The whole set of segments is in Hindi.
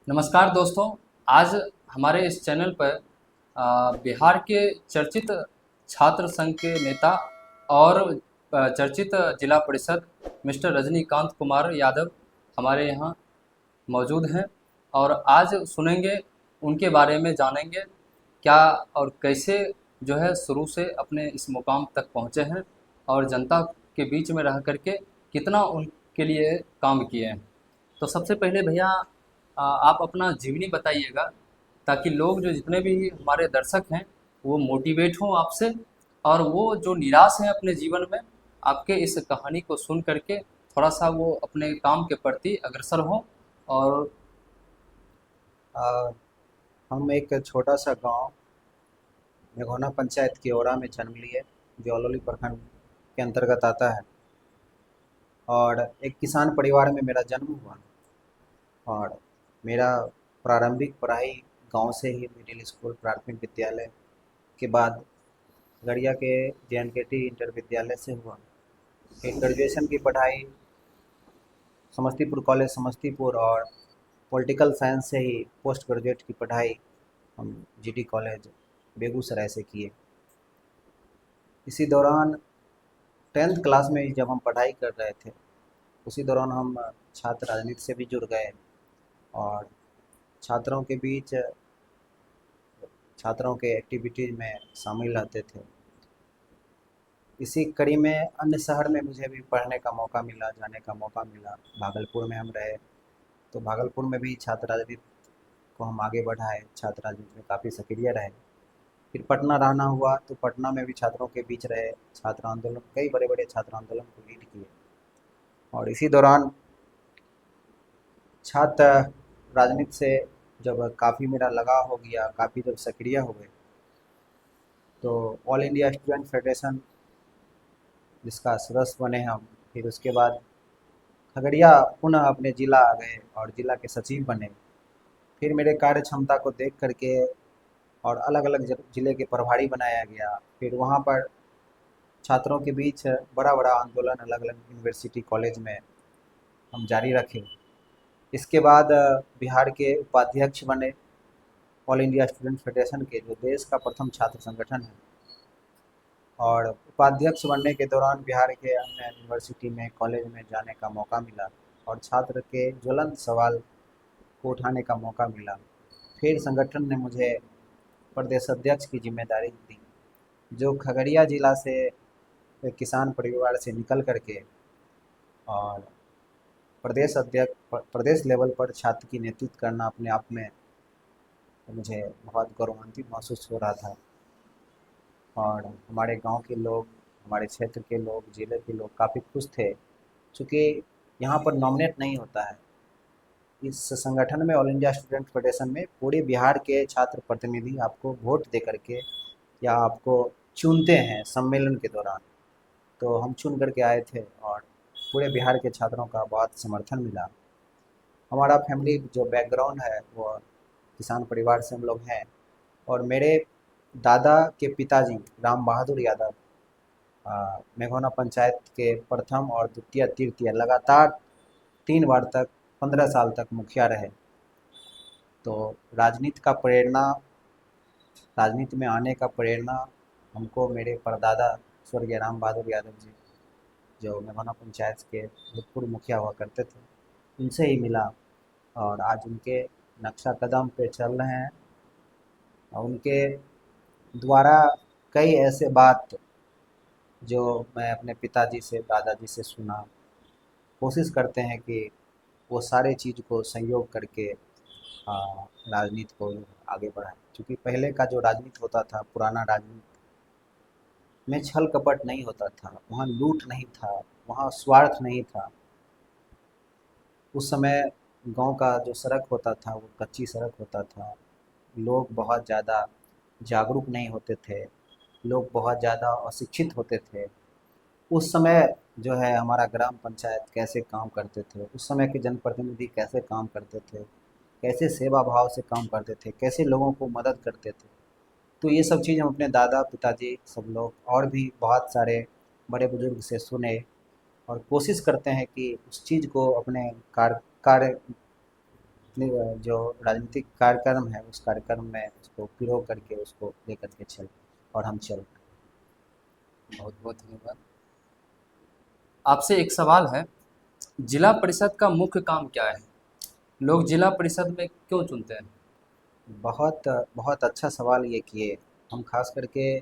नमस्कार दोस्तों। आज हमारे इस चैनल पर बिहार के चर्चित छात्र संघ के नेता और चर्चित जिला परिषद मिस्टर रजनीकांत कुमार यादव हमारे यहाँ मौजूद हैं और आज सुनेंगे, उनके बारे में जानेंगे क्या और कैसे जो है शुरू से अपने इस मुकाम तक पहुँचे हैं और जनता के बीच में रह करके कितना उनके लिए काम किए हैं। तो सबसे पहले भैया आप अपना जीवनी बताइएगा, ताकि लोग जो जितने भी हमारे दर्शक हैं वो मोटिवेट हों आपसे, और वो जो निराश हैं अपने जीवन में, आपके इस कहानी को सुन करके थोड़ा सा वो अपने काम के प्रति अग्रसर हों। और आ, हम एक छोटा सा गांव मेघोना पंचायत की ओरा में जन्म लिए, जो अलौली प्रखंड के अंतर्गत आता है। और एक किसान परिवार में मेरा जन्म हुआ। और मेरा प्रारंभिक पढ़ाई गांव से ही मिडिल स्कूल प्राथमिक विद्यालय के बाद गड़िया के JNKT इंटर विद्यालय से हुआ। फिर ग्रेजुएशन की पढ़ाई समस्तीपुर कॉलेज समस्तीपुर और पॉलिटिकल साइंस से ही पोस्ट ग्रेजुएट की पढ़ाई हम GT कॉलेज बेगूसराय से किए। इसी दौरान 10th क्लास में जब हम पढ़ाई कर रहे थे, उसी दौरान हम छात्र राजनीति से भी जुड़ गए और छात्रों के बीच छात्रों के एक्टिविटीज़ में शामिल रहते थे। इसी कड़ी में अन्य शहर में मुझे भी पढ़ने का मौका मिला, जाने का मौका मिला। भागलपुर में हम रहे, तो भागलपुर में भी छात्र राजनीति को हम आगे बढ़ाए, छात्र राजनीति में काफ़ी सक्रिय रहे। फिर पटना रहना हुआ, तो पटना में भी छात्रों के बीच रहे, छात्र आंदोलन, कई बड़े बड़े छात्र आंदोलन को लीड किए। और इसी दौरान छात्र राजनीति से जब काफ़ी मेरा लगाव हो गया, काफ़ी जब सक्रिय हो गए, तो ऑल इंडिया स्टूडेंट फेडरेशन जिसका सदस्य बने हम। फिर उसके बाद खगड़िया पुनः अपने ज़िला आ गए और ज़िला के सचिव बने। फिर मेरे कार्य क्षमता को देख करके और अलग अलग ज़िले के प्रभारी बनाया गया। फिर वहाँ पर छात्रों के बीच बड़ा बड़ा आंदोलन अलग अलग यूनिवर्सिटी कॉलेज में हम जारी रखे। इसके बाद बिहार के उपाध्यक्ष बने ऑल इंडिया स्टूडेंट फेडरेशन के, जो देश का प्रथम छात्र संगठन है। और उपाध्यक्ष बनने के दौरान बिहार के अन्य यूनिवर्सिटी में कॉलेज में जाने का मौका मिला और छात्र के ज्वलंत सवाल को उठाने का मौका मिला। फिर संगठन ने मुझे प्रदेश अध्यक्ष की जिम्मेदारी दी, जो खगड़िया जिला से एक किसान परिवार से निकल करके और प्रदेश अध्यक्ष प्रदेश लेवल पर छात्र की नेतृत्व करना अपने आप में मुझे बहुत गौरवान्वित महसूस हो रहा था। और हमारे गांव के लोग, हमारे क्षेत्र के लोग, ज़िले के लोग काफ़ी खुश थे, चूँकि यहाँ पर नॉमिनेट नहीं होता है। इस संगठन में, ऑल इंडिया स्टूडेंट फेडरेशन में, पूरे बिहार के छात्र प्रतिनिधि आपको वोट दे करके या आपको चुनते हैं सम्मेलन के दौरान। तो हम चुन करके आए थे और पूरे बिहार के छात्रों का बहुत समर्थन मिला। हमारा फैमिली जो बैकग्राउंड है वो किसान परिवार से हम लोग हैं। और मेरे दादा के पिताजी राम बहादुर यादव मेघोना पंचायत के प्रथम और द्वितीय तृतीय लगातार 3 बार तक 15 साल तक मुखिया रहे। तो राजनीति का प्रेरणा, राजनीति में आने का प्रेरणा हमको मेरे परदादा स्वर्गीय राम बहादुर यादव जी, जो मेघोना पंचायत के भूतपूर्व मुखिया हुआ करते थे, उनसे ही मिला। और आज उनके नक्शा कदम पे चल रहे हैं और उनके द्वारा कई ऐसे बात जो मैं अपने पिताजी से, दादाजी से सुना, कोशिश करते हैं कि वो सारे चीज़ को संयोग करके राजनीति को आगे बढ़ाएं। क्योंकि पहले का जो राजनीति होता था, पुराना राजनीति में छल कपट नहीं होता था, वहाँ लूट नहीं था, वहाँ स्वार्थ नहीं था। उस समय गांव का जो सड़क होता था वो कच्ची सड़क होता था। लोग बहुत ज़्यादा जागरूक नहीं होते थे, लोग बहुत ज़्यादा अशिक्षित होते थे। उस समय जो है हमारा ग्राम पंचायत कैसे काम करते थे, उस समय के जनप्रतिनिधि कैसे काम करते थे, कैसे सेवा भाव से काम करते थे, कैसे लोगों को मदद करते थे। तो ये सब चीज़ हम अपने दादा पिताजी सब लोग और भी बहुत सारे बड़े बुजुर्ग से सुने और कोशिश करते हैं कि उस चीज़ को अपने कार्य कार्य जो राजनीतिक कार्यक्रम है उस कार्यक्रम में उसको पिरो करके उसको लेकर के चल और हम चल। बहुत बहुत धन्यवाद। आपसे एक सवाल है, जिला परिषद का मुख्य काम क्या है? लोग जिला परिषद में क्यों चुनते हैं? बहुत बहुत अच्छा सवाल ये किए। हम खास करके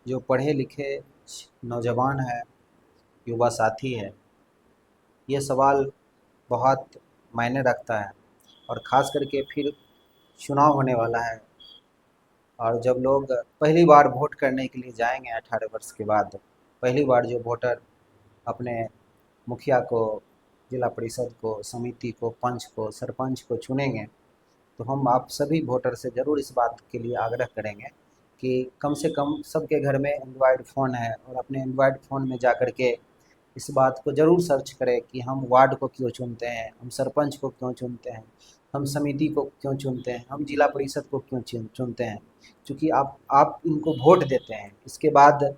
जो पढ़े लिखे नौजवान है, युवा साथी है, ये सवाल बहुत मायने रखता है। और ख़ास करके फिर चुनाव होने वाला है और जब लोग पहली बार वोट करने के लिए जाएंगे 18 वर्ष के बाद, पहली बार जो वोटर अपने मुखिया को, जिला परिषद को, समिति को, पंच को, सरपंच को चुनेंगे, तो हम आप सभी वोटर से ज़रूर इस बात के लिए आग्रह करेंगे कि कम से कम सबके घर में एंड्रॉयड फ़ोन है और अपने एंड्रॉयड फ़ोन में जा कर के इस बात को ज़रूर सर्च करें कि हम वार्ड को क्यों चुनते हैं, हम सरपंच को क्यों चुनते हैं, हम समिति को क्यों चुनते हैं, हम जिला परिषद को क्यों चुनते हैं। क्योंकि आप इनको वोट देते हैं, इसके बाद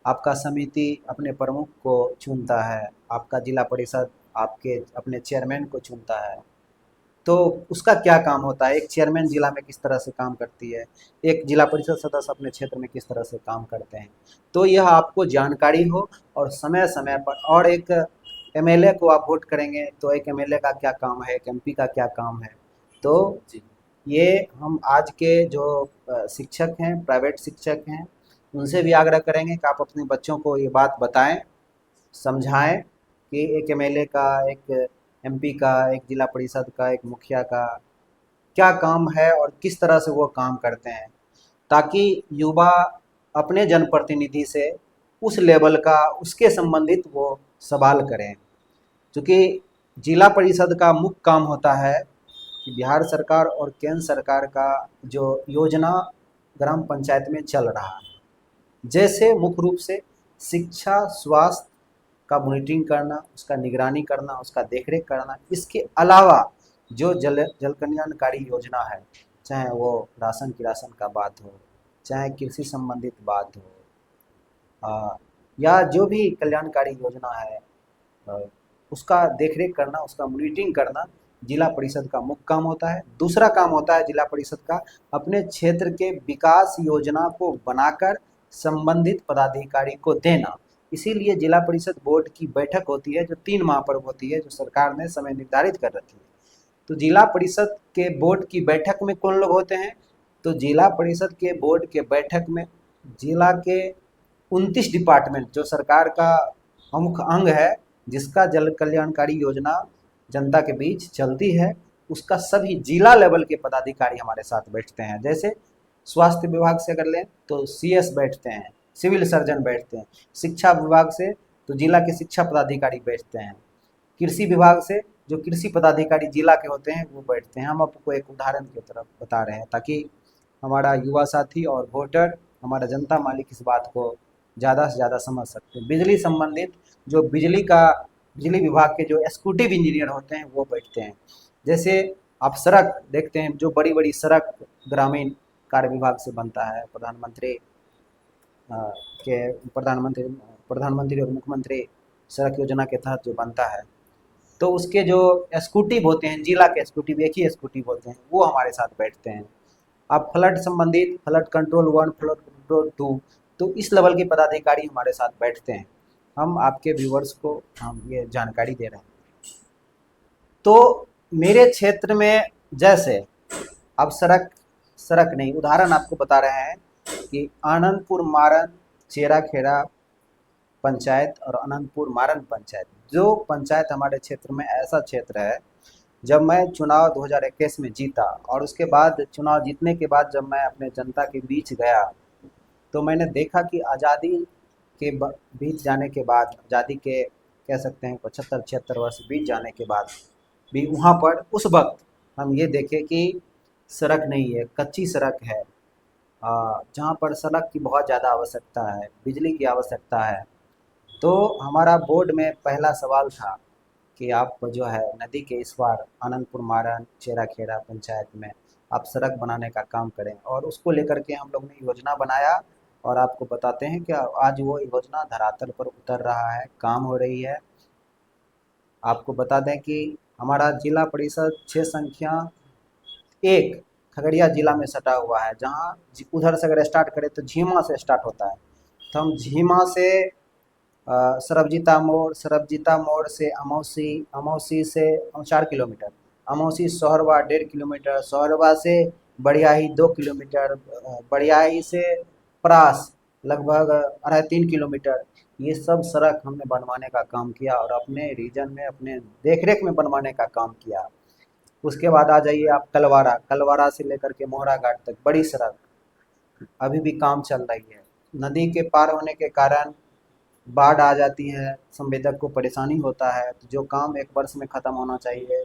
आपका समिति अपने प्रमुख को चुनता है, आपका जिला परिषद आपके अपने चेयरमैन को चुनता है। तो उसका क्या काम होता है, एक चेयरमैन जिला में किस तरह से काम करती है, एक जिला परिषद सदस्य अपने क्षेत्र में किस तरह से काम करते हैं, तो यह आपको जानकारी हो। और समय समय पर, और एक एमएलए को आप वोट करेंगे तो एक एमएलए का क्या काम है, एक एमपी का क्या काम है। तो जी। ये हम आज के जो शिक्षक हैं, प्राइवेट शिक्षक हैं, उनसे भी आग्रह करेंगे कि आप अपने बच्चों को ये बात बताएं, समझाएं कि एक एमएलए का, एक एमपी का, एक जिला परिषद का, एक मुखिया का क्या काम है और किस तरह से वो काम करते हैं, ताकि युवा अपने जनप्रतिनिधि से उस लेवल का, उसके संबंधित वो सवाल करें। क्योंकि जिला परिषद का मुख्य काम होता है कि बिहार सरकार और केंद्र सरकार का जो योजना ग्राम पंचायत में चल रहा है, जैसे मुख्य रूप से शिक्षा, स्वास्थ्य का मॉनिटरिंग करना, उसका निगरानी करना, उसका देखरेख करना, इसके अलावा जो जल कल्याणकारी योजना है, चाहे वो राशन की राशन का बात हो, चाहे कृषि संबंधित बात हो, या जो भी कल्याणकारी योजना है, अ, उसका देखरेख करना, उसका मॉनिटरिंग करना जिला परिषद का मुख्य काम होता है। दूसरा काम होता है जिला परिषद का अपने क्षेत्र के विकास योजना को बनाकर संबंधित पदाधिकारी को देना। इसीलिए जिला परिषद बोर्ड की बैठक होती है जो 3 माह पर होती है, जो सरकार ने समय निर्धारित कर रखी है। तो जिला परिषद के बोर्ड की बैठक में कौन लोग होते हैं, तो जिला परिषद के बोर्ड के बैठक में जिला के 29 डिपार्टमेंट, जो सरकार का प्रमुख अंग है, जिसका जल कल्याणकारी योजना जनता के बीच चलती है, उसका सभी जिला लेवल के पदाधिकारी हमारे साथ बैठते हैं। जैसे स्वास्थ्य विभाग से अगर लें तो सीएस बैठते हैं, सिविल सर्जन बैठते हैं, शिक्षा विभाग से तो जिला के शिक्षा पदाधिकारी बैठते हैं, कृषि विभाग से जो कृषि पदाधिकारी जिला के होते हैं वो बैठते हैं। हम आपको एक उदाहरण की तरफ बता रहे हैं ताकि हमारा युवा साथी और वोटर, हमारा जनता मालिक इस बात को ज़्यादा से ज़्यादा समझ सकते हैं। बिजली संबंधित जो बिजली विभाग के जो एग्जीक्यूटिव इंजीनियर होते हैं वो बैठते हैं। जैसे आप सड़क देखते हैं, जो बड़ी बड़ी सड़क ग्रामीण कार्य विभाग से बनता है, प्रधानमंत्री अ, के प्रधानमंत्री और मुख्यमंत्री सड़क योजना के तहत जो बनता है, तो उसके जो एग्जीक्यूटिव होते हैं, जिला के एग्जीक्यूटिव, एक ही एग्जीक्यूटिव होते हैं, वो हमारे साथ बैठते हैं। अब फ्लड संबंधित, फ्लड कंट्रोल 1, फ्लड कंट्रोल 2, तो इस लेवल के पदाधिकारी हमारे साथ बैठते हैं। हम आपके व्यूवर्स को हम ये जानकारी दे रहे हैं। तो मेरे क्षेत्र में जैसे अब सड़क सड़क नहीं, उदाहरण आपको बता रहे हैं कि आनंदपुर मारन चेरा खेड़ा पंचायत और अनंतपुर मारन पंचायत, जो पंचायत हमारे क्षेत्र में ऐसा क्षेत्र है, जब मैं चुनाव 2021 में जीता और उसके बाद चुनाव जीतने के बाद जब मैं अपने जनता के बीच गया, तो मैंने देखा कि आज़ादी के बीत जाने के बाद, आज़ादी के कह सकते हैं 75-76 वर्ष बीत जाने के बाद भी वहाँ पर उस वक्त हम ये देखे कि सड़क नहीं है, कच्ची सड़क है, जहाँ पर सड़क की बहुत ज़्यादा आवश्यकता है, बिजली की आवश्यकता है। तो हमारा बोर्ड में पहला सवाल था कि आप जो है नदी के इस पार आनंदपुर मारन चेरा खेड़ा पंचायत में आप सड़क बनाने का काम करें, और उसको लेकर के हम लोग ने योजना बनाया। और आपको बताते हैं कि आज वो योजना धरातल पर उतर रहा है, काम हो रही है। आपको बता दें कि हमारा जिला परिषद 6 संख्या एक खगड़िया जिला में सटा हुआ है, जहाँ उधर से अगर स्टार्ट करें तो झीमा से स्टार्ट होता है। तो हम झीमा से सरबजीता मोड़ से अमौसी, अमौसी से 4 किलोमीटर, अमौसी सोहरवा 1.5 किलोमीटर, सोहरवा से बढ़ियाही 2 किलोमीटर, बढ़ियाही से परास लगभग 2.5 3 किलोमीटर। ये सब सड़क हमने बनवाने का काम किया और अपने रीजन में अपने देखरेख में बनवाने का काम किया। उसके बाद आ जाइए आप कलवारा, कलवारा से लेकर के मोहरा घाट तक बड़ी सड़क अभी भी काम चल रही है। नदी के पार होने के कारण बाढ़ आ जाती है, संवेदक को परेशानी होता है, तो जो काम 1 वर्ष में ख़त्म होना चाहिए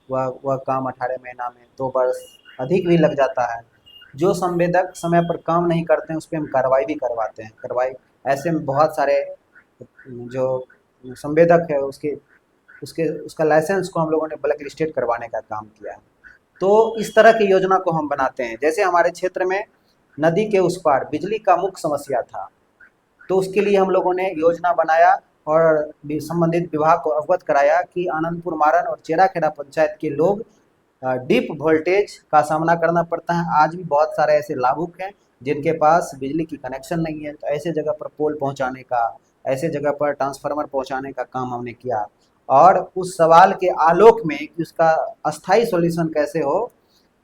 वह काम 18 महीना में, 2 वर्ष अधिक भी लग जाता है। जो संवेदक समय पर काम नहीं करते हैं उस पर हम कार्रवाई भी करवाते हैं। कार्रवाई ऐसे में बहुत सारे जो संवेदक है उसके उसके उसका लाइसेंस को हम लोगों ने ब्लैक लिस्टेड करवाने का काम किया है। तो इस तरह की योजना को हम बनाते हैं। जैसे हमारे क्षेत्र में नदी के उस पार बिजली का मुख्य समस्या था, तो उसके लिए हम लोगों ने योजना बनाया और संबंधित विभाग को अवगत कराया कि आनंदपुर मारन और चेराखेड़ा पंचायत के लोग डीप वोल्टेज का सामना करना पड़ता है। आज भी बहुत सारे ऐसे लाभुक हैं जिनके पास बिजली की कनेक्शन नहीं है, तो ऐसे जगह पर पोल पहुंचाने का, ऐसे जगह पर ट्रांसफार्मर पहुंचाने का काम हमने किया। और उस सवाल के आलोक में कि उसका अस्थाई सॉल्यूशन कैसे हो,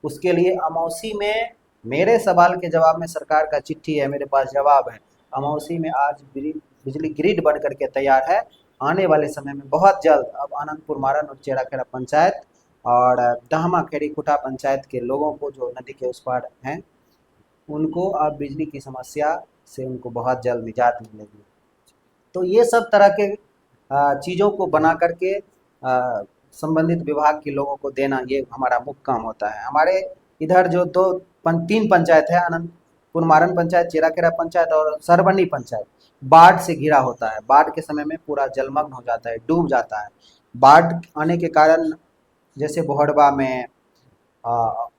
उसके लिए अमौसी में मेरे सवाल के जवाब में सरकार का चिट्ठी है, मेरे पास जवाब है। अमौसी में आज बिजली ग्रिड बन करके तैयार है। आने वाले समय में बहुत जल्द अब आनंदपुर मारन और चेराखेड़ा पंचायत और दहमा खेड़ी कुटा पंचायत के लोगों को जो नदी के उस पार हैं, उनको अब बिजली की समस्या से उनको बहुत जल्द निजात मिलेगी। तो ये सब तरह के चीज़ों को बना करके संबंधित विभाग के लोगों को देना, ये हमारा मुख्य काम होता है। हमारे इधर जो 3 पंचायत है, आनंदपुर मारन पंचायत, चेराखेड़ा पंचायत और सरबनी पंचायत, बाढ़ से घिरा होता है। बाढ़ के समय में पूरा जलमग्न हो जाता है, डूब जाता है। बाढ़ आने के कारण जैसे बोहड़बा में अ,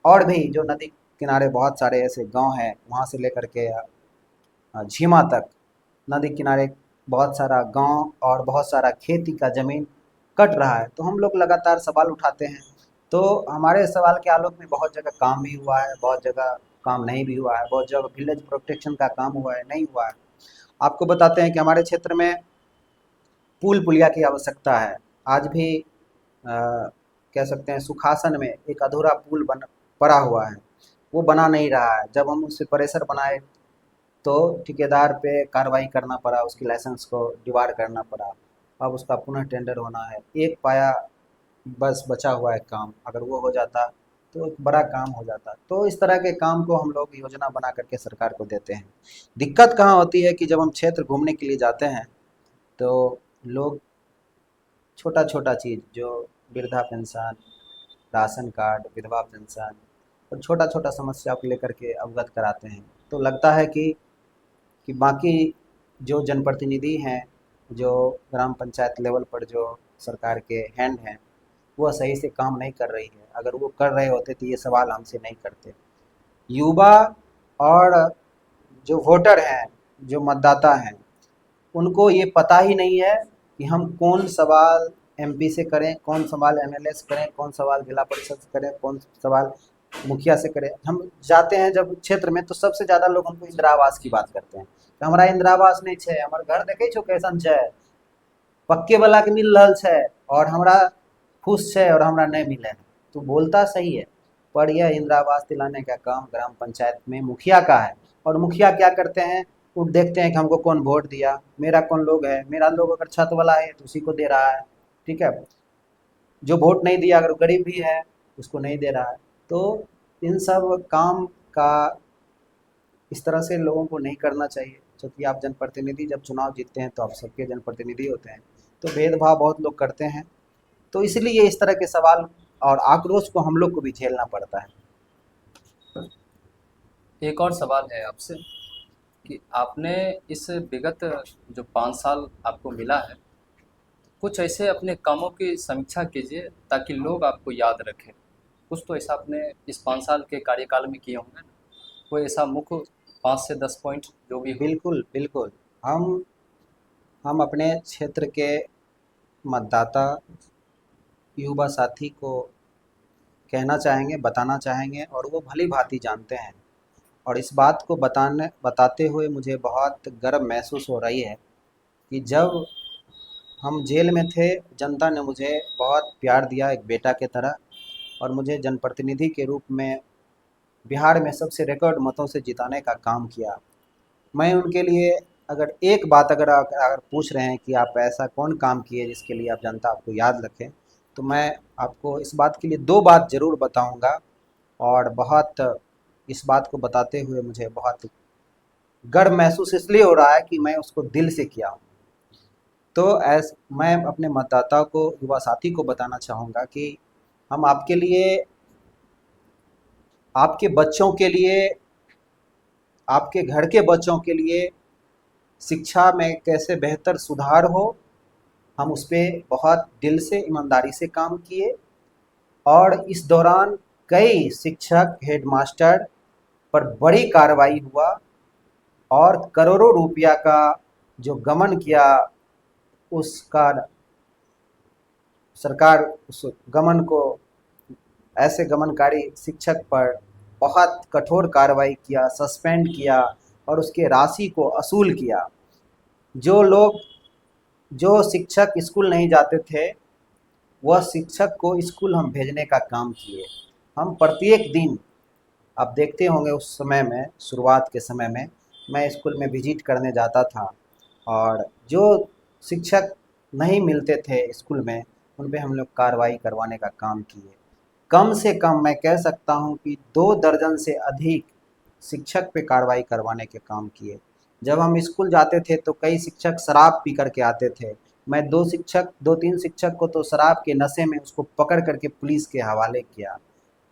और भी जो नदी किनारे बहुत सारे ऐसे गांव हैं, वहाँ से लेकर के झीमा तक नदी किनारे बहुत सारा गांव और बहुत सारा खेती का ज़मीन कट रहा है। तो हम लोग लगातार सवाल उठाते हैं। तो हमारे सवाल के आलोक में बहुत जगह काम भी हुआ है, बहुत जगह काम नहीं भी हुआ है, बहुत जगह विलेज प्रोटेक्शन का काम हुआ है, नहीं हुआ है। आपको बताते हैं कि हमारे क्षेत्र में पुल पुलिया की आवश्यकता है। आज भी कह सकते हैं सुखासन में एक अधूरा पुल बन पड़ा हुआ है, वो बना नहीं रहा है। जब हम उससे प्रेशर बनाए तो ठेकेदार पे कार्रवाई करना पड़ा, उसकी लाइसेंस को डिबार करना पड़ा। अब उसका पुनः टेंडर होना है। एक पाया बस बचा हुआ है काम, अगर वो हो जाता तो एक बड़ा काम हो जाता। तो इस तरह के काम को हम लोग योजना बना करके सरकार को देते हैं। दिक्कत कहाँ होती है कि जब हम क्षेत्र घूमने के लिए जाते हैं तो लोग छोटा छोटा चीज़ जो वृद्धा पेंशन, राशन कार्ड, विधवा पेंशन और छोटा छोटा समस्या को लेकर के अवगत कराते हैं। तो लगता है कि बाकी जो जनप्रतिनिधि हैं, जो ग्राम पंचायत लेवल पर जो सरकार के हैंड हैं, वह सही से काम नहीं कर रही है। अगर वो कर रहे होते तो ये सवाल हमसे नहीं करते। युवा और जो वोटर हैं, जो मतदाता हैं, उनको ये पता ही नहीं है कि हम कौन सवाल एमपी से करें, कौन सवाल एमएलए से करें, कौन सवाल जिला परिषद से करें, कौन सवाल मुखिया से करें। हम जाते हैं जब क्षेत्र में तो सबसे ज़्यादा लोग हमको इंदिरा आवास की बात करते हैं कि हमरा इंदिरा आवास नहीं है, हमारे घर देखे छो कैसन है, पक्के वाला के मिल रहा है और हमरा खुश है और हमरा नहीं मिले है। तो बोलता सही है, पर यह इंदिरा आवास दिलाने का काम ग्राम पंचायत में मुखिया का है। और मुखिया क्या करते हैं, वो देखते हैं कि हमको कौन वोट दिया, मेरा कौन लोग है, मेरा लोग अगर छत वाला है तो उसी को दे रहा है, ठीक है। जो वोट नहीं दिया अगर गरीब भी है उसको नहीं दे रहा है। तो इन सब काम का इस तरह से लोगों को नहीं करना चाहिए, क्योंकि आप जनप्रतिनिधि जब चुनाव जीतते हैं तो आप सबके जनप्रतिनिधि होते हैं। तो भेदभाव बहुत लोग करते हैं, तो इसलिए इस तरह के सवाल और आक्रोश को हम लोग को भी झेलना पड़ता है। एक और सवाल है आपसे कि आपने इस विगत जो 5 साल आपको मिला है, कुछ ऐसे अपने कामों की समीक्षा कीजिए ताकि लोग आपको याद रखें। कुछ तो ऐसा आपने इस 5 साल के कार्यकाल में किए होंगे ना, कोई ऐसा मुख्य 5 से 10 पॉइंट जो भी हो। बिल्कुल बिल्कुल। हम अपने क्षेत्र के मतदाता युवा साथी को कहना चाहेंगे, बताना चाहेंगे, और वो भली भांति जानते हैं। और इस बात को बताते हुए मुझे बहुत गर्व महसूस हो रही है कि जब हम जेल में थे, जनता ने मुझे बहुत प्यार दिया एक बेटा की तरह, और मुझे जनप्रतिनिधि के रूप में बिहार में सबसे रिकॉर्ड मतों से जिताने का काम किया। मैं उनके लिए अगर एक बात अगर पूछ रहे हैं कि आप ऐसा कौन काम किए जिसके लिए आप जनता आपको याद रखें, तो मैं आपको इस बात के लिए 2 बात ज़रूर बताऊंगा। और बहुत इस बात को बताते हुए मुझे बहुत गर्व महसूस इसलिए हो रहा है कि मैं उसको दिल से किया हूँ। तो मैं अपने मतदाताओं को, युवा साथी को बताना चाहूँगा कि हम आपके लिए, आपके बच्चों के लिए, आपके घर के बच्चों के लिए शिक्षा में कैसे बेहतर सुधार हो, हम उस पे बहुत दिल से, ईमानदारी से काम किए। और इस दौरान कई शिक्षक, हेडमास्टर पर बड़ी कार्रवाई हुआ, और करोड़ों रुपया का जो गबन किया, उसका सरकार उस गबन को, ऐसे गबनकारी शिक्षक पर बहुत कठोर कार्रवाई किया, सस्पेंड किया, और उसके राशि को असूल किया। जो लोग, जो शिक्षक स्कूल नहीं जाते थे, वह शिक्षक को स्कूल हम भेजने का काम किए। हम प्रत्येक दिन, आप देखते होंगे उस समय में, शुरुआत के समय में मैं स्कूल में विजिट करने जाता था, और जो शिक्षक नहीं मिलते थे स्कूल में, उन पे हम लोग कार्रवाई करवाने का काम किए। कम से कम मैं कह सकता हूँ कि 2 दर्जन से अधिक शिक्षक पे कार्रवाई करवाने के काम किए। जब हम स्कूल जाते थे तो कई शिक्षक शराब पी कर के आते थे। मैं 2-3 शिक्षक को तो शराब के नशे में उसको पकड़ करके पुलिस के हवाले किया।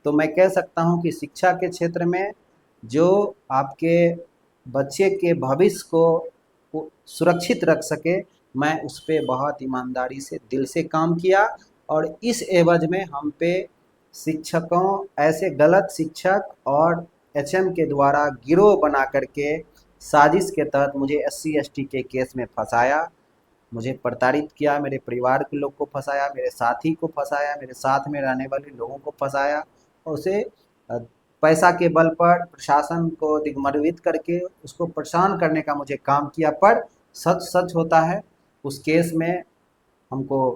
तो मैं कह सकता हूँ कि शिक्षा के क्षेत्र में जो आपके बच्चे के भविष्य को सुरक्षित रख सके, मैं उस पे बहुत ईमानदारी से, दिल से काम किया। और इस एवज में हम पे शिक्षकों, ऐसे गलत शिक्षक और एचएम के द्वारा गिरोह बना करके साजिश के तहत मुझे SC ST के केस में फंसाया, मुझे प्रताड़ित किया, मेरे परिवार के लोग को फंसाया, मेरे साथी को फंसाया, मेरे साथ में रहने वाले लोगों को फंसाया, और उसे पैसा के बल पर प्रशासन को दिग्भ्रमित करके उसको परेशान करने का मुझे काम किया। पर सच सच होता है। उस केस में हमको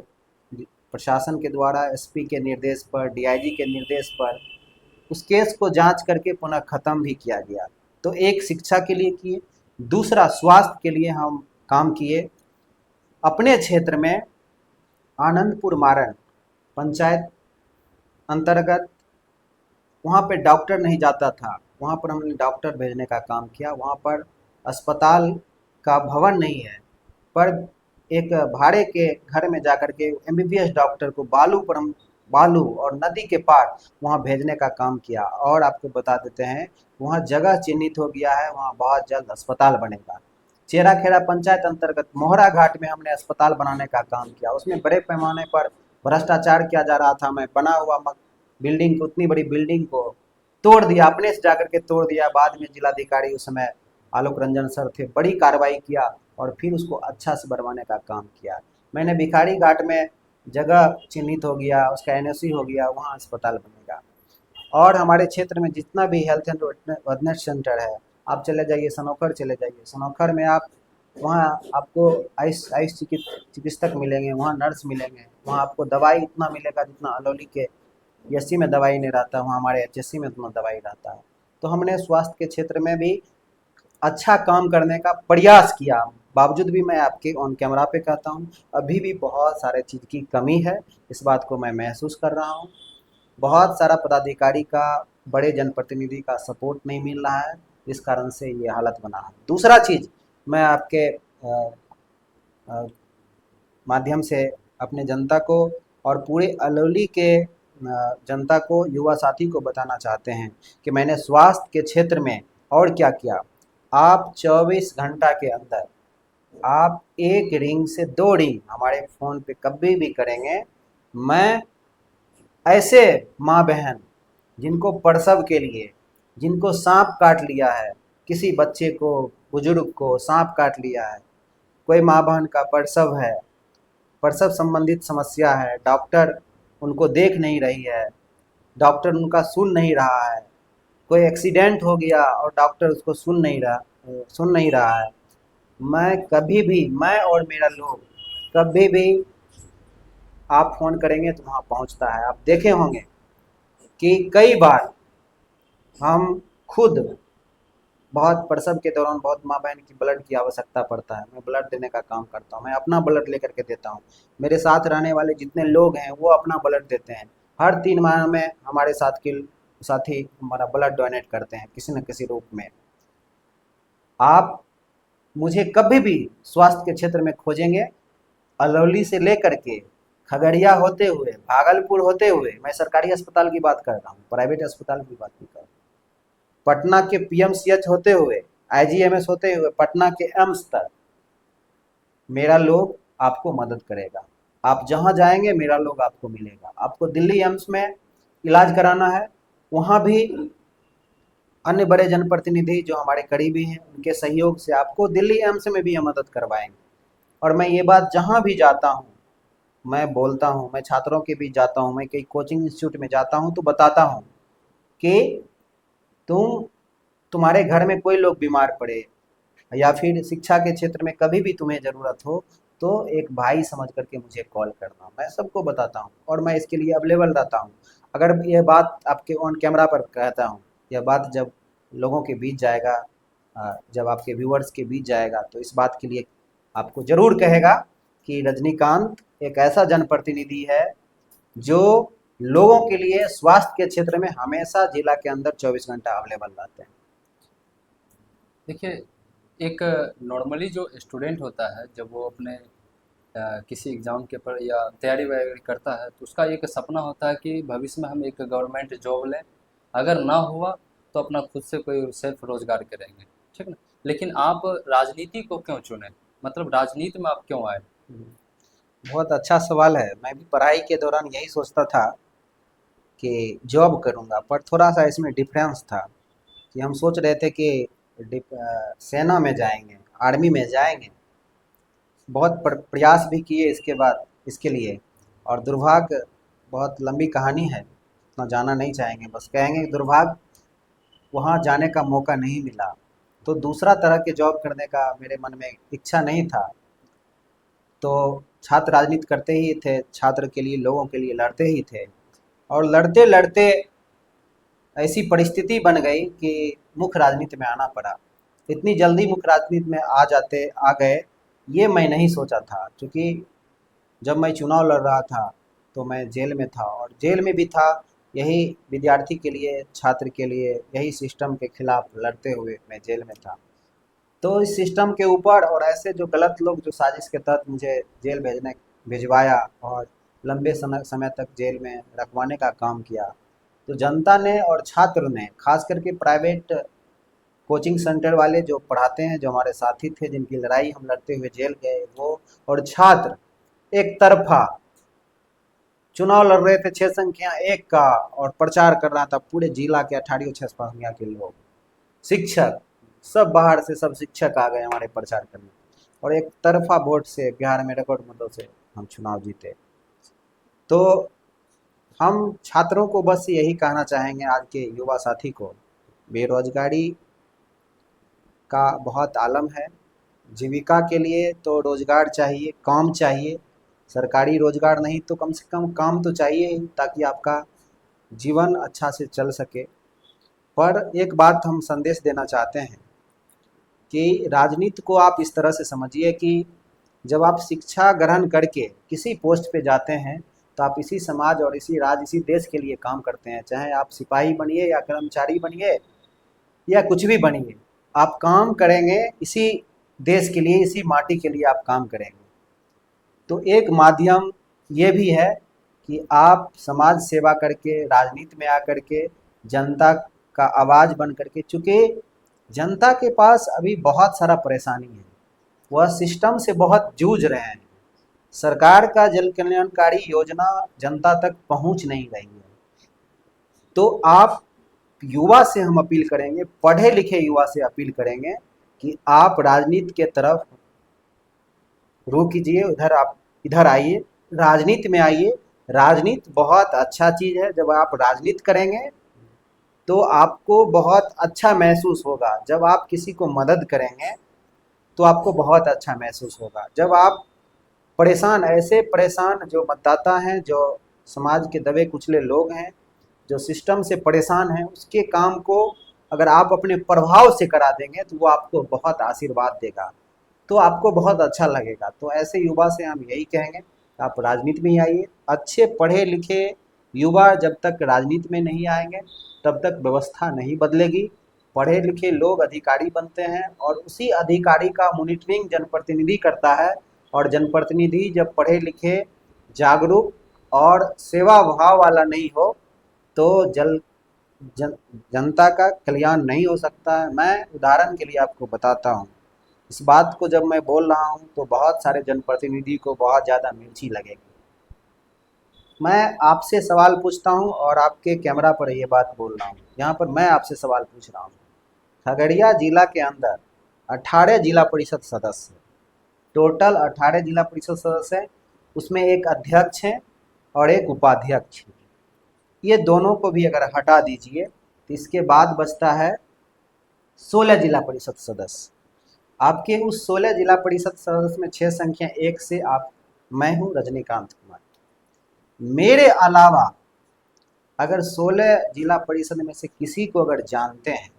प्रशासन के द्वारा SP के निर्देश पर, DIG के निर्देश पर उस केस को जांच करके पुनः ख़त्म भी किया गया। तो एक शिक्षा के लिए किए, दूसरा स्वास्थ्य के लिए हम काम किए। अपने क्षेत्र में आनंदपुर मारन पंचायत अंतर्गत, वहाँ पे डॉक्टर नहीं जाता था, वहाँ पर हमने डॉक्टर भेजने का काम किया। वहाँ पर अस्पताल का भवन नहीं है, पर एक भाड़े के घर में जाकर के MBBS डॉक्टर को बालू और नदी के पार वहाँ भेजने का काम किया। और आपको बता देते हैं, वहाँ जगह चिन्हित हो गया है, वहाँ बहुत जल्द अस्पताल बनेगा। चेराखेड़ा पंचायत अंतर्गत मोहरा घाट में हमने अस्पताल बनाने का काम किया। उसमें बड़े पैमाने पर भ्रष्टाचार किया जा रहा था। मैं बना हुआ बिल्डिंग को, उतनी बड़ी बिल्डिंग को तोड़ दिया, अपने से जाकर के तोड़ दिया। बाद में जिलाधिकारी उस समय आलोक रंजन सर थे, बड़ी कार्रवाई किया और फिर उसको अच्छा से बनवाने का काम किया। मैंने भिखारी घाट में जगह चिन्हित हो गया, उसका NOC हो गया, वहाँ अस्पताल बनेगा। और हमारे क्षेत्र में जितना भी हेल्थ एंड वेलनेस सेंटर है, आप चले जाइए सनोखर, चले जाइए सनोखर में, आप वहाँ आपको आयुष चिकित्सक मिलेंगे, वहाँ नर्स मिलेंगे, वहाँ आपको दवाई इतना मिलेगा जितना अलौली के SC में दवाई नहीं रहता, वहाँ हमारे HSC में उतना दवाई रहता है। तो हमने स्वास्थ्य के क्षेत्र में भी अच्छा काम करने का प्रयास किया। बावजूद भी मैं आपके ऑन कैमरा पे कहता हूँ, अभी भी बहुत सारे चीज़ की कमी है। इस बात को मैं महसूस कर रहा हूँ। बहुत सारा पदाधिकारी का, बड़े जनप्रतिनिधि का सपोर्ट नहीं मिल रहा है, इस कारण से ये हालत बना है। दूसरा चीज़ मैं आपके माध्यम से अपने जनता को और पूरे अलौली के जनता को, युवा साथी को बताना चाहते हैं कि मैंने स्वास्थ्य के क्षेत्र में और क्या किया। आप 24 घंटा के अंदर आप 1 रिंग से 2 रिंग हमारे फ़ोन पे कभी भी करेंगे, मैं ऐसे माँ बहन जिनको प्रसव के लिए, जिनको सांप काट लिया है, किसी बच्चे को, बुजुर्ग को सांप काट लिया है, कोई माँ बहन का प्रसव है, प्रसव संबंधित समस्या है, डॉक्टर उनको देख नहीं रही है, डॉक्टर उनका सुन नहीं रहा है, कोई एक्सीडेंट हो गया और डॉक्टर उसको सुन नहीं रहा है। मैं कभी भी, मैं और मेरा लोग कभी भी, आप फ़ोन करेंगे तो वहाँ पहुँचता है। आप देखे होंगे कि कई बार हम खुद, बहुत प्रसव के दौरान बहुत माँ बहन की ब्लड की आवश्यकता पड़ता है, मैं ब्लड देने का काम करता हूँ, मैं अपना ब्लड लेकर के देता हूँ। मेरे साथ रहने वाले जितने लोग हैं वो अपना ब्लड देते हैं। हर 3 माह में हमारे साथ के साथी हमारा ब्लड डोनेट करते हैं किसी न किसी रूप में। आप मुझे कभी भी स्वास्थ्य के क्षेत्र में खोजेंगे, अलौली से लेकर के खगड़िया होते हुए, भागलपुर होते हुए, मैं सरकारी अस्पताल की बात कर रहा हूँ, प्राइवेट अस्पताल की बात नहीं कर रहा हूँ, पटना के पीएमसीएच होते हुए, आईजीएमएस होते हुए, पटना के एम्स तक मेरा लोग आपको मदद करेगा। आप जहाँ जाएंगे मेरा लोग आपको मिलेगा। आपको दिल्ली एम्स में इलाज कराना है, वहाँ भी अन्य बड़े जनप्रतिनिधि जो हमारे करीबी हैं उनके सहयोग से आपको दिल्ली एम्स में भी हम मदद करवाएंगे। और मैं ये बात जहाँ भी जाता हूँ मैं बोलता हूँ, मैं छात्रों के बीच जाता हूँ, मैं कई कोचिंग इंस्टीट्यूट में जाता हूँ तो बताता हूँ कि तुम्हारे घर में कोई लोग बीमार पड़े या फिर शिक्षा के क्षेत्र में कभी भी तुम्हें ज़रूरत हो तो एक भाई समझ करके मुझे कॉल करना। मैं सबको बताता हूँ और मैं इसके लिए अवेलेबल रहता हूँ। अगर यह बात आपके ऑन कैमरा पर कहता हूँ, यह बात जब लोगों के बीच जाएगा, जब आपके व्यूअर्स के बीच जाएगा तो इस बात के लिए आपको ज़रूर कहेगा कि रजनीकांत एक ऐसा जनप्रतिनिधि है जो लोगों के लिए स्वास्थ्य के क्षेत्र में हमेशा जिला के अंदर 24 घंटा अवेलेबल रहते हैं। देखिए, एक नॉर्मली जो स्टूडेंट होता है जब वो अपने किसी एग्ज़ाम के पर या तैयारी वगैरह करता है तो उसका एक सपना होता है कि भविष्य में हम एक गवर्नमेंट जॉब लें। अगर ना हुआ तो अपना खुद से कोई सेल्फ रोजगार करेंगे, ठीक ना। लेकिन आप राजनीति को क्यों चुने, मतलब राजनीति में आप क्यों आए? बहुत अच्छा सवाल है। मैं भी पढ़ाई के दौरान यही सोचता था कि जॉब करूंगा, पर थोड़ा सा इसमें डिफरेंस था कि हम सोच रहे थे कि सेना में जाएंगे, आर्मी में जाएंगे। बहुत प्रयास भी किए इसके बाद इसके लिए, और दुर्भाग्य, बहुत लंबी कहानी है, उतना जाना नहीं चाहेंगे, बस कहेंगे कि दुर्भाग्य वहाँ जाने का मौका नहीं मिला। तो दूसरा तरह के जॉब करने का मेरे मन में इच्छा नहीं था। तो छात्र राजनीति करते ही थे, छात्र के लिए, लोगों के लिए लड़ते ही थे। और लड़ते लड़ते ऐसी परिस्थिति बन गई कि मुख्य राजनीति में आना पड़ा। इतनी जल्दी मुख्य राजनीति में आ गए ये मैं नहीं सोचा था, क्योंकि जब मैं चुनाव लड़ रहा था तो मैं जेल में था, और जेल में भी था यही विद्यार्थी के लिए, छात्र के लिए, यही सिस्टम के खिलाफ लड़ते हुए मैं जेल में था। तो इस सिस्टम के ऊपर और ऐसे जो गलत लोग जो साजिश के तहत मुझे जेल भिजवाया और लंबे समय तक जेल में रखवाने का काम किया, तो जनता ने और छात्र ने, खास करके प्राइवेट कोचिंग सेंटर वाले जो पढ़ाते हैं, जो हमारे साथी थे जिनकी लड़ाई हम लड़ते हुए जेल गए, वो और छात्र एक तरफा चुनाव लड़ रहे थे 6 संख्या 1 का, और प्रचार कर रहा था पूरे जिला के 18 के लोग, शिक्षक, सब बाहर से सब शिक्षक आ गए हमारे प्रचार करने, और एक तरफा वोट से बिहार में रिकॉर्ड मतों से हम चुनाव जीते। तो हम छात्रों को बस यही कहना चाहेंगे, आज के युवा साथी को, बेरोजगारी का बहुत आलम है। जीविका के लिए तो रोजगार चाहिए, काम चाहिए। सरकारी रोजगार नहीं तो कम से कम काम तो चाहिए ही, ताकि आपका जीवन अच्छा से चल सके। पर एक बात हम संदेश देना चाहते हैं कि राजनीति को आप इस तरह से समझिए कि जब आप शिक्षा ग्रहण करके किसी पोस्ट पे जाते हैं तो आप इसी समाज और इसी राज्य, इसी देश के लिए काम करते हैं। चाहे आप सिपाही बनिए या कर्मचारी बनिए या कुछ भी बनिए, आप काम करेंगे इसी देश के लिए, इसी माटी के लिए आप काम करेंगे। तो एक माध्यम ये भी है कि आप समाज सेवा करके, राजनीति में आकर के जनता का आवाज़ बन करके, चूँकि जनता के पास अभी बहुत सारा परेशानी है, वह सिस्टम से बहुत जूझ रहे हैं। सरकार का जन कल्याणकारी योजना जनता तक पहुंच नहीं रही है। तो आप युवा से हम अपील करेंगे, पढ़े लिखे युवा से अपील करेंगे कि आप राजनीति के तरफ रुख कीजिए, उधर आप इधर आइए, राजनीति में आइए, राजनीति बहुत अच्छा चीज़ है। जब आप राजनीति करेंगे तो आपको बहुत अच्छा महसूस होगा। जब आप किसी को मदद करेंगे तो आपको बहुत अच्छा महसूस होगा। जब आप परेशान, ऐसे परेशान जो मतदाता हैं, जो समाज के दबे कुचले लोग हैं, जो सिस्टम से परेशान हैं, उसके काम को अगर आप अपने प्रभाव से करा देंगे तो वो आपको बहुत आशीर्वाद देगा, तो आपको बहुत अच्छा लगेगा। तो ऐसे युवा से हम यही कहेंगे, आप राजनीति में ही आइए। अच्छे पढ़े लिखे युवा जब तक राजनीति में नहीं आएंगे तब तक व्यवस्था नहीं बदलेगी। पढ़े लिखे लोग अधिकारी बनते हैं और उसी अधिकारी का मॉनिटरिंग जनप्रतिनिधि करता है, और जनप्रतिनिधि जब पढ़े लिखे, जागरूक और सेवा भाव वाला नहीं हो तो जन जनता का कल्याण नहीं हो सकता है। मैं उदाहरण के लिए आपको बताता हूँ। इस बात को जब मैं बोल रहा हूँ तो बहुत सारे जनप्रतिनिधि को बहुत ज़्यादा मिर्ची लगेगी। मैं आपसे सवाल पूछता हूँ और आपके कैमरा पर ये बात बोल रहा हूँ। यहाँ पर मैं आपसे सवाल पूछ रहा हूँ। खगड़िया जिला के अंदर 18 जिला परिषद सदस्य हैं। टोटल 18 जिला परिषद सदस्य हैं। उसमें एक अध्यक्ष हैं और एक उपाध्यक्ष हैं। ये दोनों को भी अगर हटा दीजिए तो इसके बाद बचता है 16 जिला परिषद सदस्य। आपके उस 16 जिला परिषद सदस्य में 6 संख्या 1 से आप, मैं हूँ रजनीकांत कुमार। मेरे अलावा अगर 16 जिला परिषद में से किसी को अगर जानते हैं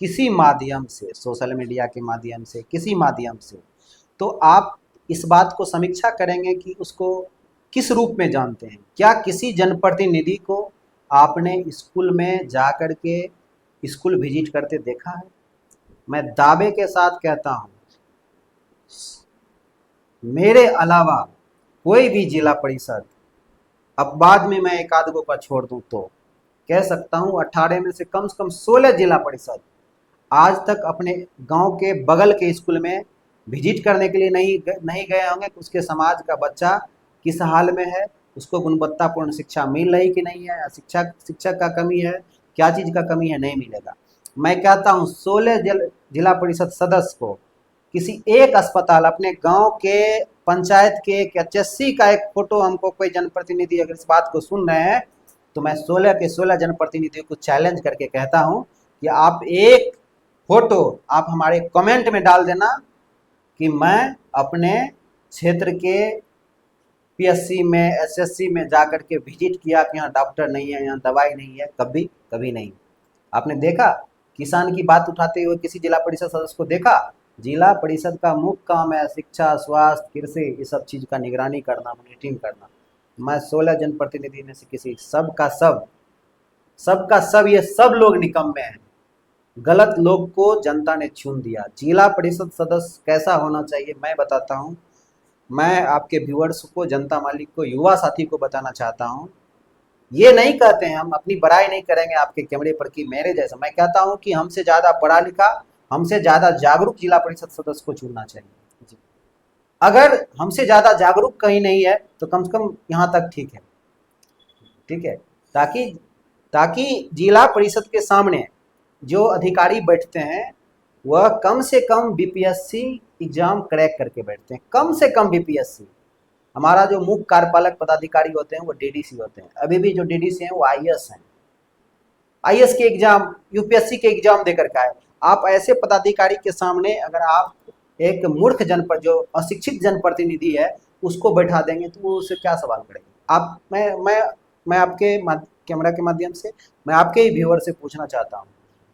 किसी माध्यम से, सोशल मीडिया के माध्यम से, किसी माध्यम से, तो आप इस बात को समीक्षा करेंगे कि उसको किस रूप में जानते हैं। क्या किसी जनप्रतिनिधि को आपने स्कूल में जा कर के स्कूल विजिट करते देखा है? मैं दावे के साथ कहता हूँ, मेरे अलावा कोई भी जिला परिषद, अब बाद में मैं एक आध गो का छोड़ दूं तो कह सकता हूँ 18 में से कम 16 जिला परिषद आज तक अपने गांव के बगल के स्कूल में विजिट करने के लिए नहीं गए होंगे कि उसके समाज का बच्चा किस हाल में है, उसको गुणवत्तापूर्ण शिक्षा मिल रही कि नहीं है, शिक्षक का कमी है, क्या चीज़ का कमी है, नहीं मिलेगा। मैं कहता हूँ 16 जिला परिषद सदस्य को किसी एक अस्पताल, अपने गांव के पंचायत के एक एचएससी का एक फोटो हमको कोई जनप्रतिनिधि अगर इस बात को सुन रहे हैं तो मैं 16 के 16 जनप्रतिनिधियों को चैलेंज करके कहता हूं कि आप एक फोटो आप हमारे कमेंट में डाल देना कि मैं अपने क्षेत्र के पीएससी में, एसएससी में जाकर के विजिट किया कि यहाँ डॉक्टर नहीं है, यहाँ दवाई नहीं है। कभी कभी नहीं। आपने देखा किसान की बात उठाते हुए किसी जिला परिषद सदस्य को देखा? जिला परिषद का मुख्य काम है शिक्षा, स्वास्थ्य, कृषि, इस सब चीज़ का निगरानी करना, मॉनिटरिंग करना। मैं 16 जनप्रतिनिधि में से किसी सबका सब ये सब लोग निकम्मे हैं। गलत लोग को जनता ने चुन दिया। जिला परिषद सदस्य कैसा होना चाहिए मैं बताता हूँ। मैं आपके व्यूअर्स को, जनता मालिक को, युवा साथी को बताना चाहता हूँ। ये नहीं कहते हैं, हम अपनी बड़ाई नहीं करेंगे आपके कैमरे पर कि मेरे जैसा। मैं कहता हूँ कि हमसे ज़्यादा पढ़ा लिखा, हमसे ज़्यादा जागरूक जिला परिषद सदस्य को चुनना चाहिए। अगर हमसे ज़्यादा जागरूक कहीं नहीं है तो कम से कम यहाँ तक ठीक है, ठीक है, ताकि जिला परिषद के सामने जो अधिकारी बैठते हैं वह कम से कम बीपीएससी एग्जाम क्रैक करके बैठते हैं। कम से कम बीपीएससी। हमारा जो मुख्य कार्यपालक पदाधिकारी होते हैं वो डीडीसी होते हैं। अभी भी जो डीडीसी हैं वो आईएएस हैं। आईएएस के एग्जाम, यूपीएससी के एग्जाम देकर के आए। आप ऐसे पदाधिकारी के सामने अगर आप एक मूर्ख जो अशिक्षित जनप्रतिनिधि है उसको बैठा देंगे तो वो उससे क्या सवाल करेंगे? आप मैं आपके कैमरा के माध्यम से मैं आपके ही व्यूअर से पूछना चाहता हूँ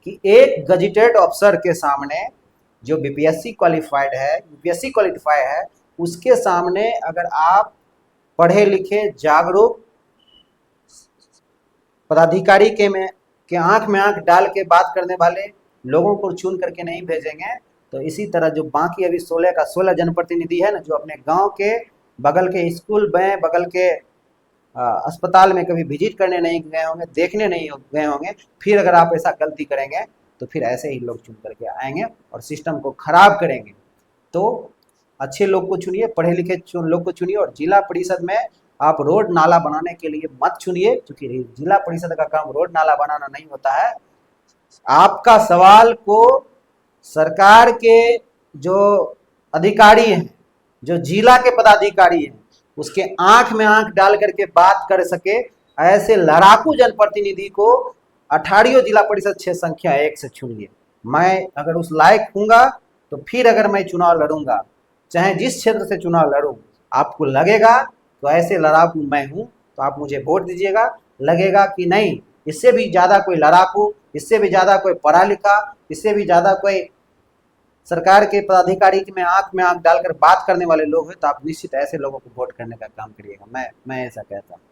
कि एक गजेटेड अफसर के सामने जो बीपीएससी क्वालिफाइड है, यूपीएससी क्वालिफाइड है, उसके सामने अगर आप पढ़े लिखे, जागरूक पदाधिकारी के आंख में आंख डाल के बात करने वाले लोगों को चुन करके नहीं भेजेंगे तो इसी तरह जो बाकी अभी 16 का 16 जनप्रतिनिधि है ना, जो अपने गांव के बगल के स्कूल में, बगल के अस्पताल में कभी विजिट करने नहीं गए होंगे, देखने नहीं गए होंगे, फिर अगर आप ऐसा गलती करेंगे तो फिर ऐसे ही लोग चुन करके आएंगे और सिस्टम को खराब करेंगे। तो अच्छे लोग को चुनिए, पढ़े लिखे लोग को चुनिए। और जिला परिषद में आप रोड नाला बनाने के लिए मत चुनिए, क्योंकि जिला परिषद का काम रोड नाला बनाना नहीं होता है। आपका सवाल को सरकार के जो अधिकारी हैं, जो जिला के पदाधिकारी हैं, उसके आंख में आंख डाल करके बात कर सके, ऐसे लड़ाकू जनप्रतिनिधि को अठारियों जिला परिषद क्षेत्र संख्या 1 से चुनिए। मैं अगर उस लायक हूंगा तो फिर अगर मैं चुनाव लड़ूंगा, चाहे जिस क्षेत्र से चुनाव लड़ूं, आपको लगेगा तो ऐसे लड़ाकू मैं हूं तो आप मुझे वोट दीजिएगा। लगेगा कि नहीं, इससे भी ज्यादा कोई लड़ाकू, इससे भी ज्यादा कोई पढ़ा लिखा, इससे भी ज्यादा कोई सरकार के पदाधिकारी में आंख डालकर बात करने वाले लोग हैं, तो आप निश्चित ऐसे लोगों को वोट करने का काम करिएगा। मैं ऐसा कहता हूँ।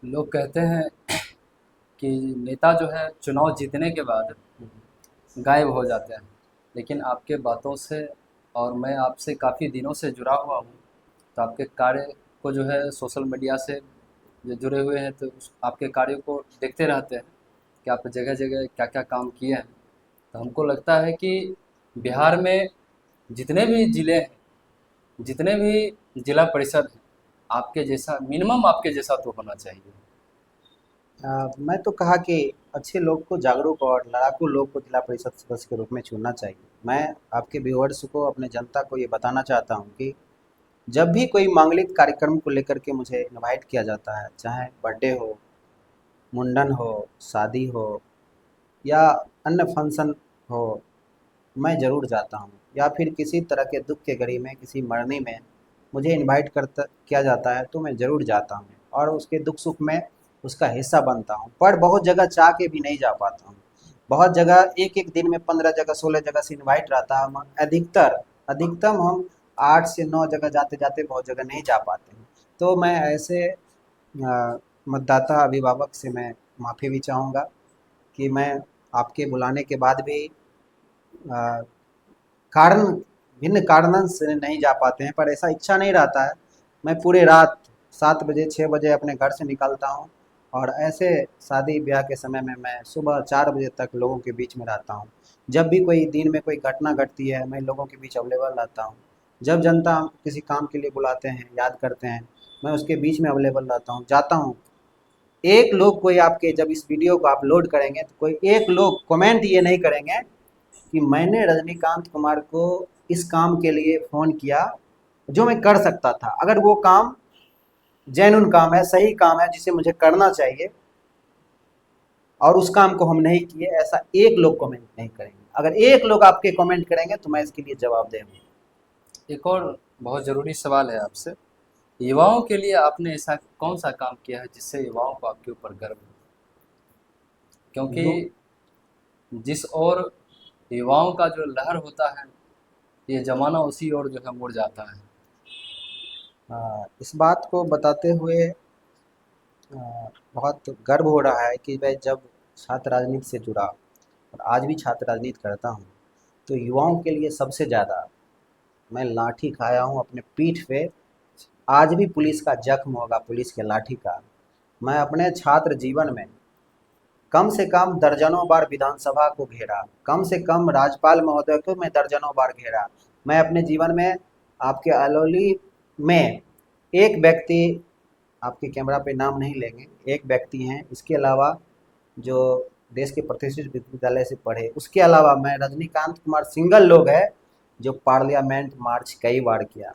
लोग कहते हैं कि नेता जो है चुनाव जीतने के बाद गायब हो जाते हैं, लेकिन आपके बातों से और मैं आपसे काफ़ी दिनों से जुड़ा हुआ हूँ, तो आपके कार्य को जो है सोशल मीडिया से जो जुड़े हुए हैं, तो आपके कार्यों को देखते रहते हैं कि आप जगह जगह क्या क्या काम किए हैं। तो हमको लगता है कि बिहार में जितने भी ज़िले हैं, जितने भी जिला परिषद हैं, आपके जैसा मिनिमम आपके जैसा तो होना चाहिए। मैं तो कहा कि अच्छे लोग को, जागरूक और लड़ाकू लोग को जिला परिषद सदस्य के रूप में चुनना चाहिए। मैं आपके व्यूअर्स को, अपने जनता को ये बताना चाहता हूँ कि जब भी कोई मांगलिक कार्यक्रम को लेकर के मुझे इनवाइट किया जाता है, चाहे बर्थडे हो, मुंडन हो, शादी हो या अन्य फंक्शन हो, मैं ज़रूर जाता हूँ। या फिर किसी तरह के दुख के घड़ी में, किसी मरने में मुझे इनवाइट करता किया जाता है तो मैं ज़रूर जाता हूँ और उसके दुख सुख में उसका हिस्सा बनता हूँ। पर बहुत जगह चाह के भी नहीं जा पाता हूँ। बहुत जगह एक एक दिन में 15 जगह 16 जगह से इनवाइट रहता है। अधिकतम हम 8 से 9 जगह जाते जाते बहुत जगह नहीं जा पाते हैं। तो मैं ऐसे मतदाता अभिभावक से मैं माफ़ी भी चाहूँगा कि मैं आपके बुलाने के बाद भी अ, कारण भिन्न कारणों से नहीं जा पाते हैं, पर ऐसा इच्छा नहीं रहता है। मैं पूरे रात 7 बजे 6 बजे अपने घर से निकलता हूँ और ऐसे शादी ब्याह के समय में मैं सुबह 4 बजे तक लोगों के बीच में रहता हूँ। जब भी कोई दिन में कोई घटना घटती है, मैं लोगों के बीच अवेलेबल रहता हूँ। जब जनता किसी काम के लिए बुलाते हैं, याद करते हैं, मैं उसके बीच में अवेलेबल रहता हूँ, जाता हूँ। एक लोग कोई आपके, जब इस वीडियो को अपलोड करेंगे तो कोई एक लोग कमेंट ये नहीं करेंगे कि मैंने रजनीकांत कुमार को इस काम के लिए फ़ोन किया जो मैं कर सकता था। अगर वो काम जेन्युइन काम है, सही काम है, जिसे मुझे करना चाहिए, और उस काम को हम नहीं किए, ऐसा एक लोग कमेंट नहीं करेंगे। अगर एक लोग आपके कमेंट करेंगे तो मैं इसके लिए जवाब देंगे। एक और बहुत ज़रूरी सवाल है आपसे, युवाओं के लिए आपने ऐसा कौन सा काम किया है जिससे युवाओं को आपके ऊपर गर्व हो? क्योंकि जिस ओर युवाओं का जो लहर होता है, ये ज़माना उसी ओर जो है मुड़ जाता है। इस बात को बताते हुए बहुत गर्व हो रहा है कि मैं जब छात्र राजनीति से जुड़ा और आज भी छात्र राजनीति करता हूँ, तो युवाओं के लिए सबसे ज़्यादा मैं लाठी खाया हूँ अपने पीठ पे। आज भी पुलिस का जख्म होगा, पुलिस के लाठी का। मैं अपने छात्र जीवन में कम से कम दर्जनों बार विधानसभा को घेरा, कम से कम राज्यपाल महोदय को मैं दर्जनों बार घेरा। मैं अपने जीवन में आपके अलौली में एक व्यक्ति, आपके कैमरा पे नाम नहीं लेंगे, एक व्यक्ति हैं, इसके अलावा जो देश के प्रतिष्ठित विश्वविद्यालय से पढ़े, उसके अलावा मैं रजनीकांत कुमार सिंगल लोग है जो पार्लियामेंट मार्च कई बार किया।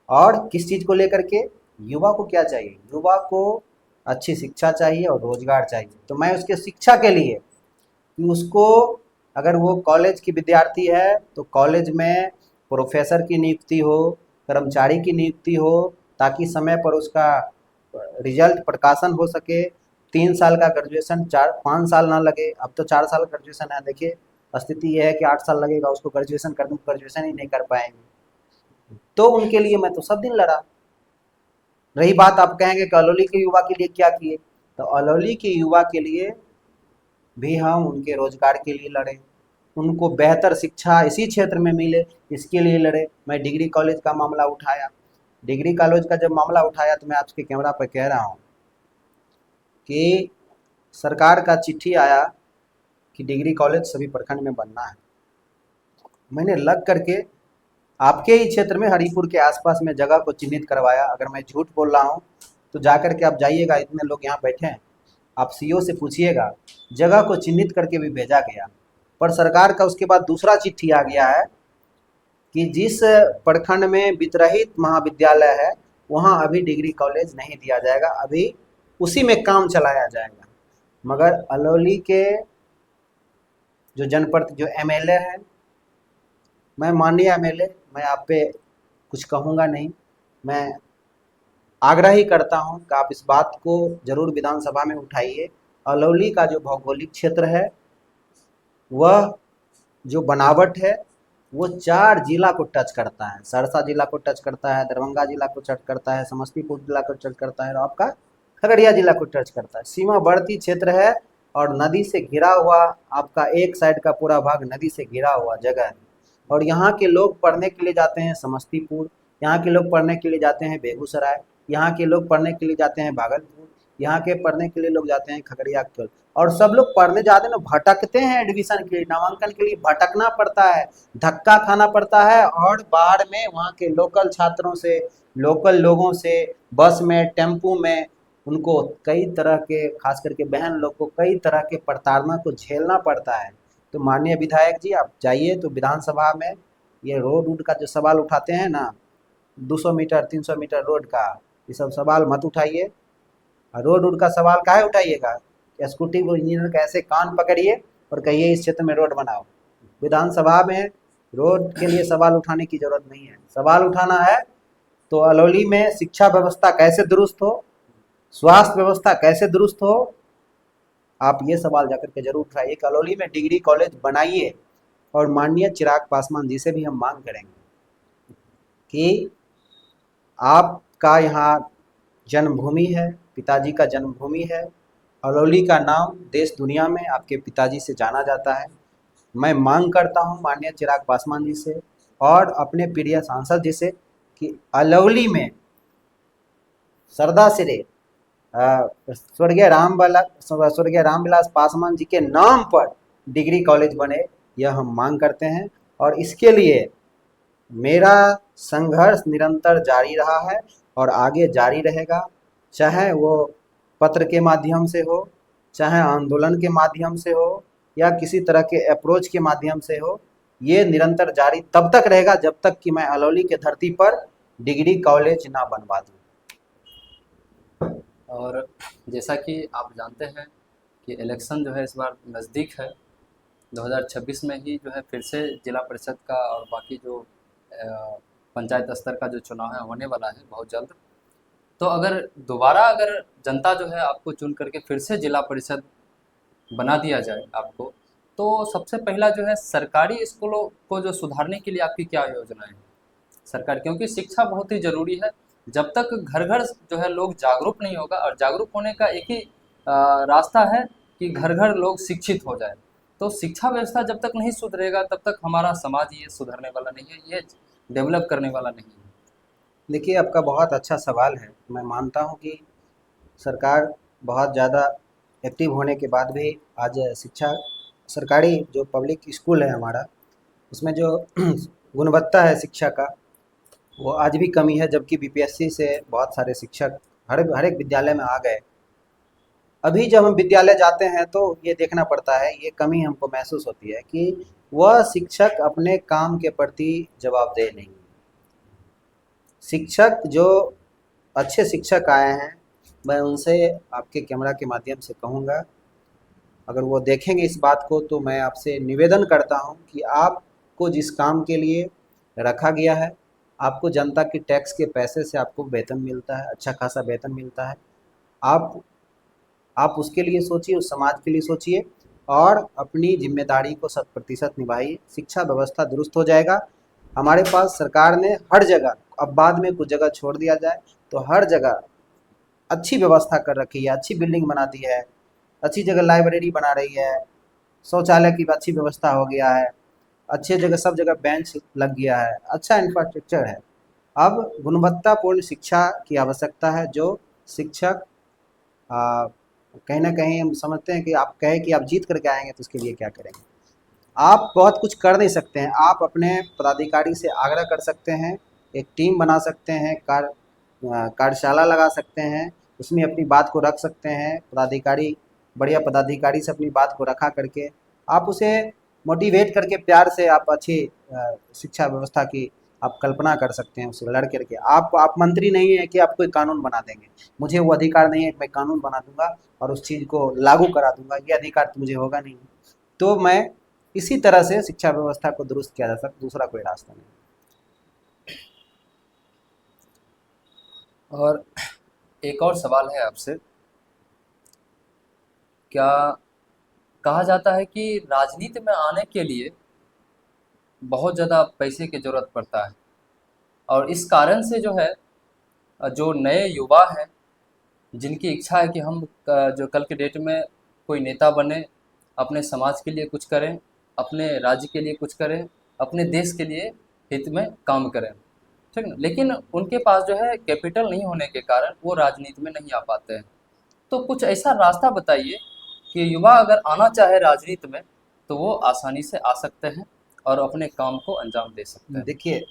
और किस चीज़ को लेकर के? युवा को क्या चाहिए? युवा को अच्छी शिक्षा चाहिए और रोजगार चाहिए। तो मैं उसके शिक्षा के लिए कि उसको, अगर वो कॉलेज की विद्यार्थी है तो कॉलेज में प्रोफेसर की नियुक्ति हो, कर्मचारी की नियुक्ति हो, ताकि समय पर उसका रिजल्ट प्रकाशन हो सके। 3 साल का ग्रेजुएशन 4-5 साल ना लगे। अब तो 4 साल ग्रेजुएशन है। देखिए, स्थिति यह है कि 8 साल लगेगा उसको ग्रेजुएशन करने, ग्रेजुएशन ही नहीं कर पाएंगे। तो उनके लिए मैं तो सब दिन लड़ा। रही बात, आप कहेंगे कि अलौली के युवा के लिए क्या किए, तो अलौली के युवा के लिए भी हम उनके रोजगार के लिए लड़े, उनको बेहतर शिक्षा इसी क्षेत्र में मिले, इसके लिए लड़े। मैं डिग्री कॉलेज का मामला उठाया। डिग्री कॉलेज का जब मामला उठाया तो मैं आपके कैमरा पर कह रहा हूँ कि सरकार का चिट्ठी आया कि डिग्री कॉलेज सभी प्रखंड में बनना है। मैंने लग करके आपके ही क्षेत्र में, हरिपुर के आसपास में जगह को चिन्हित करवाया। अगर मैं झूठ बोल रहा हूँ तो जाकर के आप जाइएगा, इतने लोग यहाँ बैठे हैं, आप सीओ से पूछिएगा। जगह को चिन्हित करके भी भेजा गया, पर सरकार का उसके बाद दूसरा चिट्ठी आ गया है कि जिस प्रखंड में वितरहित महाविद्यालय है वहाँ अभी डिग्री कॉलेज नहीं दिया जाएगा, अभी उसी में काम चलाया जाएगा। मगर अलौली के जो जनप्रति जो एमएलए है, मैं माननीय एमएलए, मैं आप पे कुछ कहूँगा नहीं, मैं आग्रह ही करता हूँ कि आप इस बात को जरूर विधानसभा में उठाइए। अलौली का जो भौगोलिक क्षेत्र है, वह जो बनावट है, वो 4 जिला को टच करता है। सहरसा जिला को टच करता है, दरभंगा जिला को टच करता है, समस्तीपुर जिला को टच करता है और आपका खगड़िया जिला को टच करता है। सीमावर्ती क्षेत्र है और नदी से घिरा हुआ, आपका एक साइड का पूरा भाग नदी से घिरा हुआ जगह है। और यहाँ के लोग पढ़ने के लिए जाते हैं समस्तीपुर, यहाँ के लोग पढ़ने के लिए जाते हैं बेगूसराय, यहाँ के लोग पढ़ने के लिए जाते हैं भागलपुर, यहाँ के पढ़ने के लिए लोग जाते हैं खगड़िया के। और सब लोग पढ़ने जाते हैं ना, भटकते हैं एडमिशन के लिए, नामांकन के लिए भटकना पड़ता है, धक्का खाना पड़ता है और बाहर में वहाँ के लोकल छात्रों से, लोकल लोगों से, बस में, टेम्पू में उनको कई तरह के, खास करके बहन लोग को कई तरह के प्रताड़ना को झेलना पड़ता है। तो माननीय विधायक जी, आप जाइए तो विधानसभा में ये रोड वोड का जो सवाल उठाते हैं ना, 200 मीटर 300 मीटर रोड का, ये सब सवाल मत उठाइए। रोड वोड का सवाल काहे उठाइएगा? स्कूटी को इंजीनियर का ऐसे कान पकड़िए और कहिए इस क्षेत्र में रोड बनाओ। विधानसभा में रोड के लिए सवाल उठाने की जरूरत नहीं है। सवाल उठाना है तो अलौली में शिक्षा व्यवस्था कैसे दुरुस्त हो, स्वास्थ्य व्यवस्था कैसे दुरुस्त हो, आप ये सवाल जाकर के जरूर उठाइए। अलौली में डिग्री कॉलेज बनाइए। और माननीय चिराग पासवान जी से भी हम मांग करेंगे कि आपका यहाँ जन्मभूमि है, पिताजी का जन्मभूमि है, अलौली का नाम देश दुनिया में आपके पिताजी से जाना जाता है। मैं मांग करता हूँ माननीय चिराग पासवान जी से और अपने प्रिय सांसद जी से कि अलौली में सरदा सिरे स्वर्गीय रामविलास पासवान जी के नाम पर डिग्री कॉलेज बने, यह हम मांग करते हैं। और इसके लिए मेरा संघर्ष निरंतर जारी रहा है और आगे जारी रहेगा, चाहे वो पत्र के माध्यम से हो, चाहे आंदोलन के माध्यम से हो या किसी तरह के अप्रोच के माध्यम से हो। ये निरंतर जारी तब तक रहेगा जब तक कि मैं अलौली के धरती पर डिग्री कॉलेज ना बनवा दूँ। और जैसा कि आप जानते हैं कि इलेक्शन जो है इस बार नज़दीक है, 2026 में ही जो है फिर से जिला परिषद का और बाकी जो पंचायत स्तर का जो चुनाव है होने वाला है बहुत जल्द। तो अगर दोबारा अगर जनता जो है आपको चुन करके फिर से जिला परिषद बना दिया जाए आपको, तो सबसे पहला जो है सरकारी स्कूलों को जो सुधारने के लिए आपकी क्या योजना है सरकार? क्योंकि शिक्षा बहुत ही ज़रूरी है। जब तक घर घर जो है लोग जागरूक नहीं होगा, और जागरूक होने का एक ही रास्ता है कि घर घर लोग शिक्षित हो जाए। तो शिक्षा व्यवस्था जब तक नहीं सुधरेगा तब तक हमारा समाज ये सुधरने वाला नहीं है, ये डेवलप करने वाला नहीं है। देखिए, आपका बहुत अच्छा सवाल है। मैं मानता हूँ कि सरकार बहुत ज़्यादा एक्टिव होने के बाद भी आज शिक्षा, सरकारी जो पब्लिक स्कूल है हमारा, उसमें जो गुणवत्ता है शिक्षा का, वो आज भी कमी है। जबकि बीपीएससी से बहुत सारे शिक्षक हर एक विद्यालय में आ गए। अभी जब हम विद्यालय जाते हैं तो ये देखना पड़ता है, ये कमी हमको महसूस होती है कि वह शिक्षक अपने काम के प्रति जवाबदेह नहीं है। शिक्षक जो अच्छे शिक्षक आए हैं, मैं उनसे आपके कैमरा के माध्यम से कहूँगा, अगर वो देखेंगे इस बात को, तो मैं आपसे निवेदन करता हूँ कि आपको जिस काम के लिए रखा गया है, आपको जनता की टैक्स के पैसे से आपको वेतन मिलता है, अच्छा खासा वेतन मिलता है। आप उसके लिए सोचिए, उस समाज के लिए सोचिए और अपनी जिम्मेदारी को 100% निभाइए। शिक्षा व्यवस्था दुरुस्त हो जाएगा। हमारे पास सरकार ने हर जगह, अब बाद में कुछ जगह छोड़ दिया जाए तो हर जगह अच्छी व्यवस्था कर रखी है, अच्छी बिल्डिंग बना दी है, अच्छी जगह लाइब्रेरी बना रही है, शौचालय की अच्छी व्यवस्था हो गया है, अच्छी जगह सब जगह बेंच लग गया है, अच्छा इंफ्रास्ट्रक्चर है। अब गुणवत्तापूर्ण शिक्षा की आवश्यकता है। जो शिक्षक कहीं ना कहीं हम समझते हैं कि आप कहें कि आप जीत करके आएंगे तो उसके लिए क्या करेंगे। आप बहुत कुछ कर नहीं सकते हैं। आप अपने पदाधिकारी से आग्रह कर सकते हैं, एक टीम बना सकते हैं, कार्यशाला लगा सकते हैं, उसमें अपनी बात को रख सकते हैं। पदाधिकारी, बढ़िया पदाधिकारी से अपनी बात को रखा करके आप उसे मोटिवेट करके प्यार से आप अच्छी शिक्षा व्यवस्था की आप कल्पना कर सकते हैं उससे लड़ करके। आप मंत्री नहीं है कि आप कोई कानून बना देंगे। मुझे वो अधिकार नहीं है कि मैं कानून बना दूंगा और उस चीज़ को लागू करा दूंगा, ये अधिकार तो मुझे होगा नहीं। तो मैं इसी तरह से शिक्षा व्यवस्था को दुरुस्त किया जा सकता, दूसरा कोई रास्ता नहीं। और एक और सवाल है आपसे, क्या कहा जाता है कि राजनीति में आने के लिए बहुत ज़्यादा पैसे की ज़रूरत पड़ता है, और इस कारण से जो है जो नए युवा हैं, जिनकी इच्छा है कि हम जो कल के डेट में कोई नेता बने, अपने समाज के लिए कुछ करें, अपने राज्य के लिए कुछ करें, अपने देश के लिए हित में काम करें, ठीक ना? लेकिन उनके पास जो है कैपिटल नहीं होने के कारण वो राजनीति में नहीं आ पाते हैं। तो कुछ ऐसा रास्ता बताइए कि युवा अगर आना चाहे राजनीति में तो वो आसानी से आ सकते हैं और अपने काम को अंजाम दे सकते हैं। देखिए,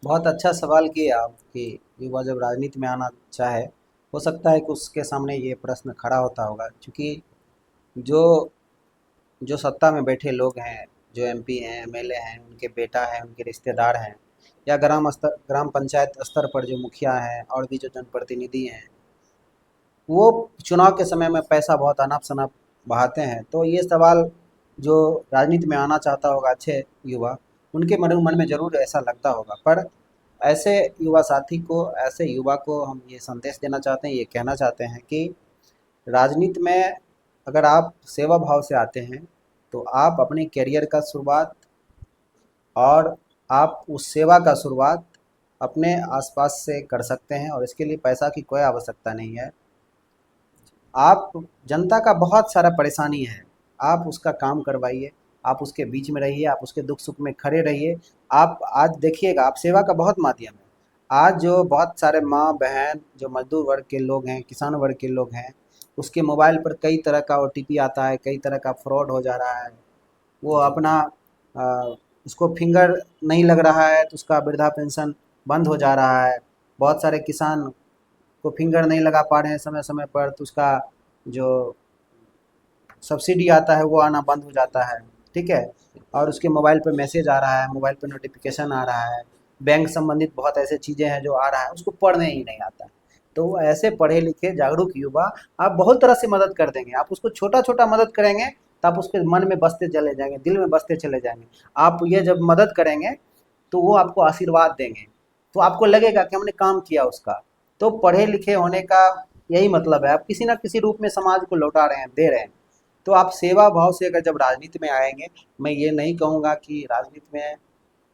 बहुत अच्छा सवाल किया आप कि युवा जब राजनीति में आना चाहे, हो सकता है कि उसके सामने ये प्रश्न खड़ा होता होगा, क्योंकि जो जो सत्ता में बैठे लोग हैं, जो एमपी हैं, एमएलए हैं, उनके बेटा हैं, उनके रिश्तेदार हैं, या ग्राम पंचायत स्तर पर जो मुखिया हैं और भी जो जनप्रतिनिधि हैं, वो चुनाव के समय में पैसा बहुत अनाप-शनाप बहाते हैं। तो ये सवाल जो राजनीति में आना चाहता होगा अच्छे युवा, उनके मन में ज़रूर ऐसा लगता होगा। पर ऐसे युवा साथी को, ऐसे युवा को हम ये संदेश देना चाहते हैं, ये कहना चाहते हैं कि राजनीति में अगर आप सेवा भाव से आते हैं, तो आप अपने करियर का शुरुआत और आप उस सेवा का शुरुआत अपने आसपास से कर सकते हैं, और इसके लिए पैसा की कोई आवश्यकता नहीं है। आप जनता का बहुत सारा परेशानी है, आप उसका काम करवाइए, आप उसके बीच में रहिए, आप उसके दुख सुख में खड़े रहिए। आप आज देखिएगा, आप सेवा का बहुत माध्यम है। आज जो बहुत सारे माँ बहन जो मजदूर वर्ग के लोग हैं, किसान वर्ग के लोग हैं, उसके मोबाइल पर कई तरह का ओटीपी आता है, कई तरह का फ्रॉड हो जा रहा है। वो जी। अपना उसको फिंगर नहीं लग रहा है तो उसका वृद्धा पेंशन बंद हो जा रहा है। बहुत सारे किसान को फिंगर नहीं लगा पा रहे हैं समय समय पर, तो उसका जो सब्सिडी आता है वो आना बंद हो जाता है, ठीक है। और उसके मोबाइल पे मैसेज आ रहा है, मोबाइल पे नोटिफिकेशन आ रहा है, बैंक संबंधित बहुत ऐसे चीज़ें हैं जो आ रहा है, उसको पढ़ने ही नहीं आता है। तो वो ऐसे पढ़े लिखे जागरूक युवा आप बहुत तरह से मदद कर देंगे। आप उसको छोटा छोटा मदद करेंगे तो आप उसके मन में बसते चले जाएंगे, दिल में बसते चले जाएंगे। आप ये जब मदद करेंगे तो वो आपको आशीर्वाद देंगे, तो आपको लगेगा कि हमने काम किया उसका। तो पढ़े लिखे होने का यही मतलब है, आप किसी ना किसी रूप में समाज को लौटा रहे हैं, दे रहे हैं। तो आप सेवा भाव से अगर जब राजनीति में आएंगे, मैं ये नहीं कहूँगा कि राजनीति में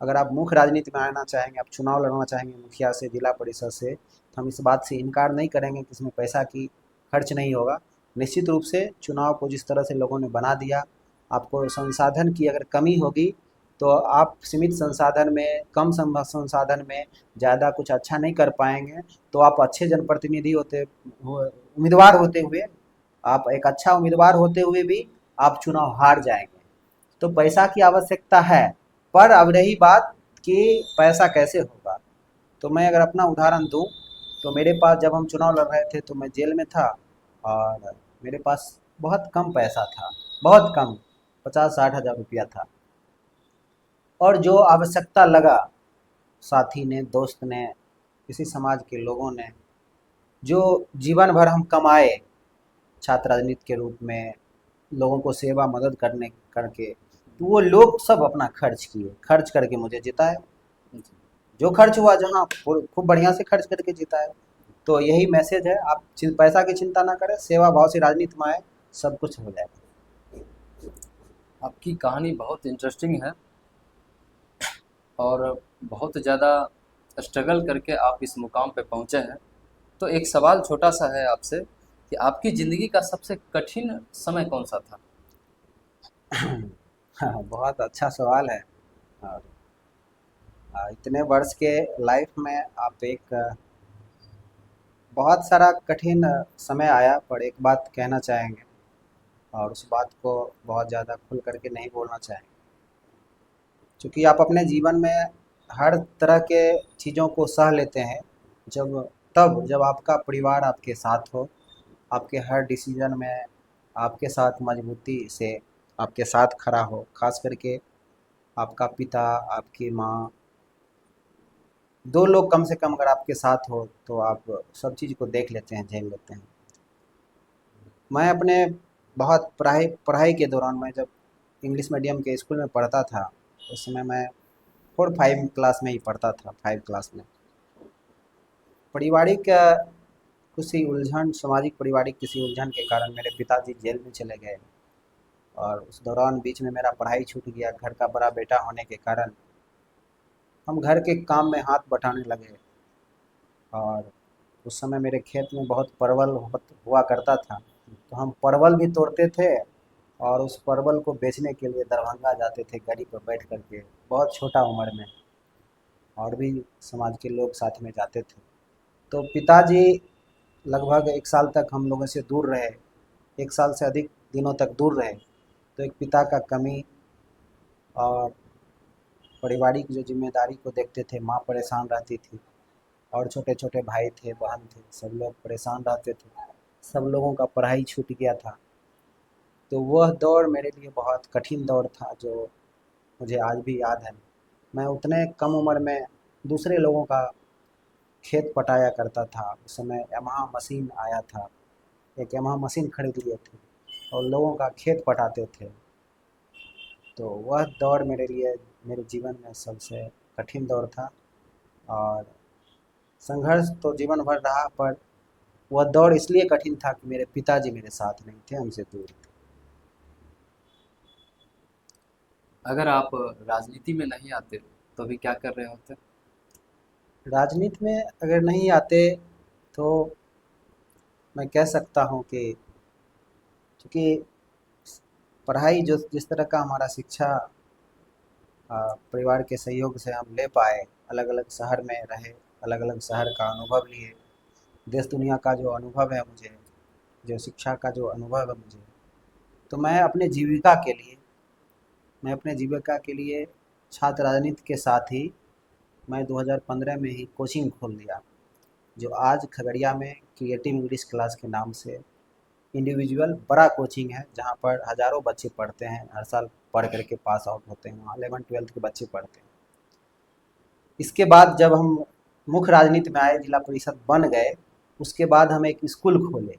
अगर आप मुख्य राजनीति में आना चाहेंगे, आप चुनाव लड़ना चाहेंगे मुखिया से, जिला परिषद से, तो हम इस बात से इनकार नहीं करेंगे कि इसमें पैसा की खर्च नहीं होगा। निश्चित रूप से चुनाव को जिस तरह से लोगों ने बना दिया, आपको संसाधन की अगर कमी होगी तो आप सीमित संसाधन में, कम संसाधन में ज़्यादा कुछ अच्छा नहीं कर पाएंगे। तो आप अच्छे जनप्रतिनिधि उम्मीदवार होते हुए, आप एक अच्छा उम्मीदवार होते हुए भी आप चुनाव हार जाएंगे। तो पैसा की आवश्यकता है, पर अब रही बात कि पैसा कैसे होगा। तो मैं अगर अपना उदाहरण दूं, तो मेरे पास जब हम चुनाव लड़ रहे थे तो मैं जेल में था, और मेरे पास बहुत कम पैसा था, बहुत कम, 50-60 हज़ार रुपया था। और जो आवश्यकता लगा, साथी ने, दोस्त ने, किसी समाज के लोगों ने, जो जीवन भर हम कमाए छात्र राजनीति के रूप में, लोगों को सेवा मदद करने करके, तो वो लोग सब अपना खर्च किए, खर्च करके मुझे जिताए। जी। जो खर्च हुआ जहाँ खूब बढ़िया से खर्च करके जिताए। तो यही मैसेज है, आप पैसा की चिंता ना करें, सेवा भाव से राजनीति में आए, सब कुछ हो जाएगा। आपकी कहानी बहुत इंटरेस्टिंग है, और बहुत ज़्यादा स्ट्रगल करके आप इस मुकाम पे पहुँचे हैं। तो एक सवाल छोटा सा है आपसे कि आपकी ज़िंदगी का सबसे कठिन समय कौन सा था? हाँ, बहुत अच्छा सवाल है। और इतने वर्ष के लाइफ में आप एक बहुत सारा कठिन समय आया, पर एक बात कहना चाहेंगे, और उस बात को बहुत ज़्यादा खुल करके नहीं बोलना चाहेंगे, क्योंकि आप अपने जीवन में हर तरह के चीज़ों को सह लेते हैं जब आपका परिवार आपके साथ हो, आपके हर डिसीजन में आपके साथ मजबूती से आपके साथ खड़ा हो, खास करके आपका पिता, आपकी माँ, दो लोग कम से कम अगर आपके साथ हो तो आप सब चीज़ को देख लेते हैं, झेल लेते हैं। मैं अपने बहुत पढ़ाई पढ़ाई के दौरान, मैं जब इंग्लिश मीडियम के स्कूल में पढ़ता था, उस समय मैं 4-5 क्लास में ही पढ़ता था, 5 क्लास में। पारिवारिक किसी उलझन, सामाजिक पारिवारिक किसी उलझन के कारण मेरे पिताजी जेल में चले गए, और उस दौरान बीच में मेरा पढ़ाई छूट गया। घर का बड़ा बेटा होने के कारण हम घर के काम में हाथ बटाने लगे, और उस समय मेरे खेत में बहुत परवल हुआ करता था, तो हम परवल भी तोड़ते थे, और उस परवल को बेचने के लिए दरभंगा जाते थे गाड़ी पर बैठ कर के, बहुत छोटा उम्र में। और भी समाज के लोग साथ में जाते थे। तो पिताजी लगभग 1 साल तक हम लोगों से दूर रहे, 1 साल से अधिक दिनों तक दूर रहे। तो एक पिता का कमी, और पारिवारिक जो जिम्मेदारी को देखते थे, माँ परेशान रहती थी, और छोटे छोटे भाई थे, बहन थे, सब लोग परेशान रहते थे। सब लोगों का पढ़ाई छूट गया था। तो वह दौर मेरे लिए बहुत कठिन दौर था, जो मुझे आज भी याद है। मैं उतने कम उम्र में दूसरे लोगों का खेत पटाया करता था। उस समय यामाहा मशीन आया था, एक यामाहा मशीन खरीद लिए थे, और लोगों का खेत पटाते थे। तो वह दौर मेरे लिए, मेरे जीवन में सबसे कठिन दौर था। और संघर्ष तो जीवन भर रहा, पर वह दौर इसलिए कठिन था कि मेरे पिताजी मेरे साथ नहीं थे, हमसे दूर थे। अगर आप राजनीति में नहीं आते तो अभी क्या कर रहे होते? राजनीति में अगर नहीं आते तो मैं कह सकता हूँ कि चूँकि पढ़ाई जो जिस तरह का हमारा शिक्षा परिवार के सहयोग से हम ले पाए, अलग अलग शहर में रहे, अलग अलग शहर का अनुभव लिए, देश दुनिया का जो अनुभव है मुझे, जो शिक्षा का जो अनुभव है मुझे, तो मैं अपने जीविका के लिए छात्र राजनीति के साथ ही मैं 2015 में ही कोचिंग खोल दिया, जो आज खगड़िया में क्रिएटिव इंग्लिश क्लास के नाम से इंडिविजुअल बड़ा कोचिंग है, जहाँ पर हज़ारों बच्चे पढ़ते हैं, हर साल पढ़ करके पास आउट होते हैं, वहाँ 11-12 के बच्चे पढ़ते हैं। इसके बाद जब हम मुख्य राजनीति में आए, जिला परिषद बन गए, उसके बाद हम एक स्कूल खोले,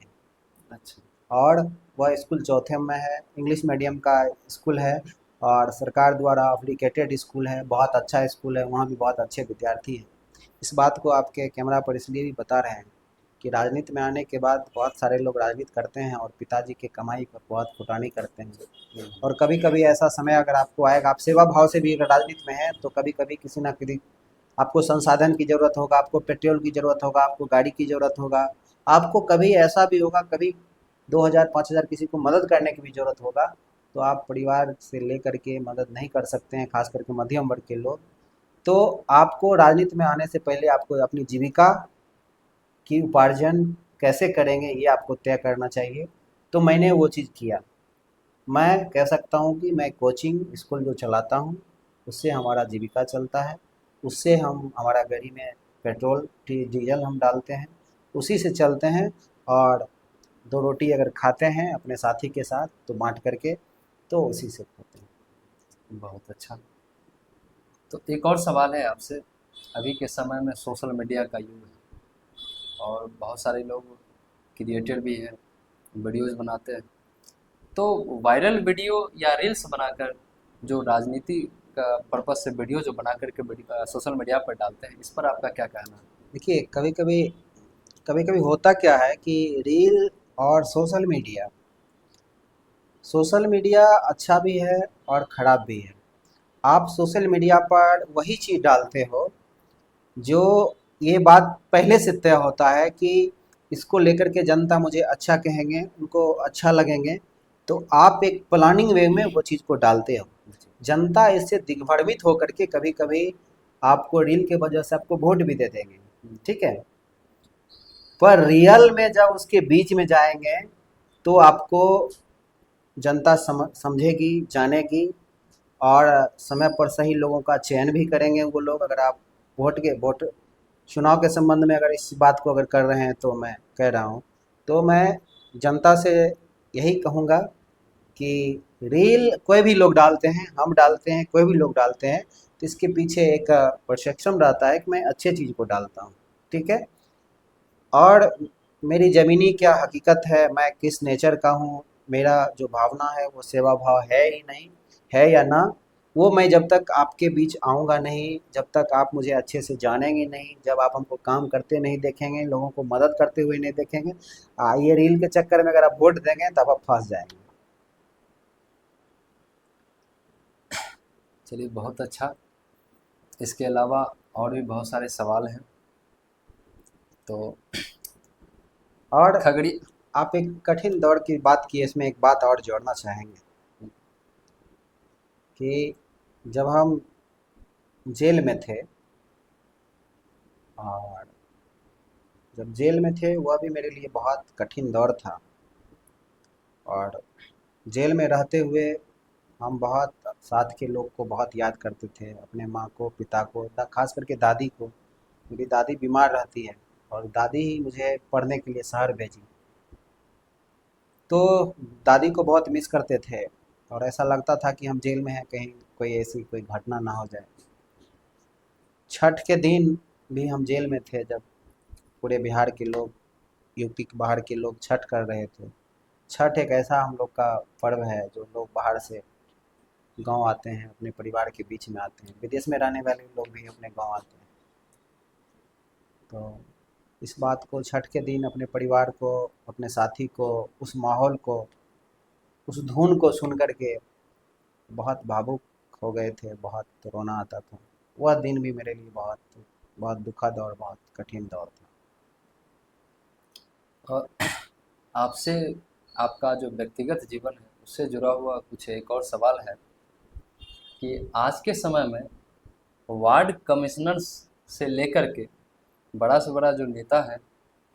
अच्छा। और वह स्कूल चौथे में है, इंग्लिश मीडियम का स्कूल है, और सरकार द्वारा एप्लीकेटेड स्कूल है, बहुत अच्छा स्कूल है, वहाँ भी बहुत अच्छे विद्यार्थी हैं। इस बात को आपके कैमरा पर इसलिए भी बता रहे हैं कि राजनीति में आने के बाद बहुत सारे लोग राजनीति करते हैं, और पिताजी के कमाई पर बहुत फुटानी करते हैं। और कभी कभी ऐसा समय अगर आपको आएगा, आप सेवा भाव से भी अगर राजनीति में हैं, तो कभी कभी किसी ना किसी आपको संसाधन की ज़रूरत होगा, आपको पेट्रोल की ज़रूरत होगा, आपको गाड़ी की ज़रूरत होगा, आपको कभी ऐसा भी होगा, कभी 2000-5000 किसी को मदद करने की भी ज़रूरत होगा, तो आप परिवार से लेकर के मदद नहीं कर सकते हैं, खास करके मध्यम वर्ग के लोग। तो आपको राजनीति में आने से पहले आपको अपनी जीविका की उपार्जन कैसे करेंगे, ये आपको तय करना चाहिए। तो मैंने वो चीज़ किया। मैं कह सकता हूँ कि मैं कोचिंग स्कूल जो चलाता हूँ, उससे हमारा जीविका चलता है, उससे हम हमारा गाड़ी में पेट्रोल डीजल हम डालते हैं, उसी से चलते हैं। और 2 रोटी अगर खाते हैं अपने साथी के साथ तो बाँट करके, तो उसी से खाते हैं। बहुत अच्छा। तो एक और सवाल है आपसे। अभी के समय में सोशल मीडिया का युग है, और बहुत सारे लोग क्रिएटर भी हैं, वीडियोज़ बनाते हैं। तो वायरल वीडियो या रील्स बनाकर जो राजनीति का पर्पज़ से वीडियो जो बना कर के सोशल मीडिया पर डालते हैं, इस पर आपका क्या कहना है? देखिए, कभी-कभी होता क्या है कि रील और सोशल मीडिया अच्छा भी है और ख़राब भी है। आप सोशल मीडिया पर वही चीज़ डालते हो, जो ये बात पहले से तय होता है कि इसको लेकर के जनता मुझे अच्छा कहेंगे, उनको अच्छा लगेंगे, तो आप एक प्लानिंग वे में वो चीज़ को डालते हो। जनता इससे दिग्भ्रमित होकर के कभी-कभी आपको रील के वजह से आपको वोट भी दे देंगे, ठीक है? पर रियल में जब उसके बीच में जाएँगे, तो आपको जनता समझेगी, जानेगी, और समय पर सही लोगों का चयन भी करेंगे वो लोग। अगर आप वोट चुनाव के संबंध में अगर इस बात को अगर कर रहे हैं, तो मैं कह रहा हूँ, तो मैं जनता से यही कहूँगा कि रील कोई भी लोग डालते हैं, हम डालते हैं, कोई भी लोग डालते हैं, तो इसके पीछे एक परसेप्शन रहता है कि मैं अच्छे चीज़ को डालता हूँ, ठीक है। और मेरी ज़मीनी क्या हकीकत है, मैं किस नेचर का हूँ, मेरा जो भावना है वो सेवा भाव है ही नहीं, है या ना, वो मैं जब तक आपके बीच आऊँगा नहीं, जब तक आप मुझे अच्छे से जानेंगे नहीं, जब आप हमको काम करते नहीं देखेंगे, लोगों को मदद करते हुए नहीं देखेंगे, ये रील के चक्कर में अगर आप वोट देंगे तब आप फंस जाएंगे। चलिए, बहुत अच्छा। इसके अलावा और भी बहुत सारे सवाल हैं। तो और खगड़ी आप एक कठिन दौर की बात की, इसमें एक बात और जोड़ना चाहेंगे कि जब हम जेल में थे, और जब जेल में थे वह भी मेरे लिए बहुत कठिन दौर था। और जेल में रहते हुए हम बहुत साथ के लोग को बहुत याद करते थे, अपने माँ को, पिता को, खास करके दादी को। मेरी दादी बीमार रहती है और दादी ही मुझे पढ़ने के लिए शहर भेजी, तो दादी को बहुत मिस करते थे। और ऐसा लगता था कि हम जेल में हैं, कहीं कोई ऐसी कोई घटना ना हो जाए। छठ के दिन भी हम जेल में थे, जब पूरे बिहार के लोग, यूपी के बाहर के लोग छठ कर रहे थे। छठ एक ऐसा हम लोग का पर्व है जो लोग बाहर से गांव आते हैं, अपने परिवार के बीच में आते हैं, विदेश में रहने वाले लोग भी अपने गांव आते हैं। तो इस बात को, छठ के दिन अपने परिवार को, अपने साथी को, उस माहौल को, उस धुन को सुन कर के बहुत भावुक हो गए थे, बहुत रोना आता था। वह दिन भी मेरे लिए बहुत बहुत दुखद और बहुत कठिन दौर था। और आपसे, आपका जो व्यक्तिगत जीवन है उससे जुड़ा हुआ कुछ एक और सवाल है कि आज के समय में वार्ड कमिश्नर्स से लेकर के बड़ा से बड़ा जो नेता है,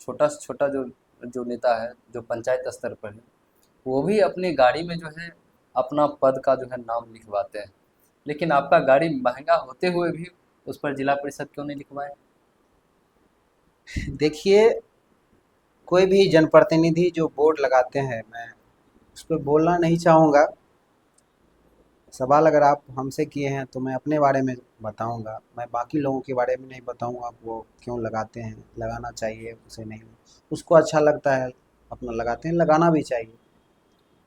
छोटा से छोटा जो जो नेता है, जो पंचायत स्तर पर है, वो भी अपनी गाड़ी में जो है अपना पद का जो है नाम लिखवाते हैं। लेकिन आपका गाड़ी महंगा होते हुए भी उस पर जिला परिषद क्यों नहीं लिखवाए? देखिए, कोई भी जनप्रतिनिधि जो बोर्ड लगाते हैं, मैं उस पर बोलना नहीं चाहूँगा। सवाल अगर आप हमसे किए हैं तो मैं अपने बारे में बताऊंगा, मैं बाकी लोगों के बारे में नहीं बताऊंगा वो क्यों लगाते हैं, लगाना चाहिए उसे नहीं, उसको अच्छा लगता है अपना लगाते हैं, लगाना भी चाहिए।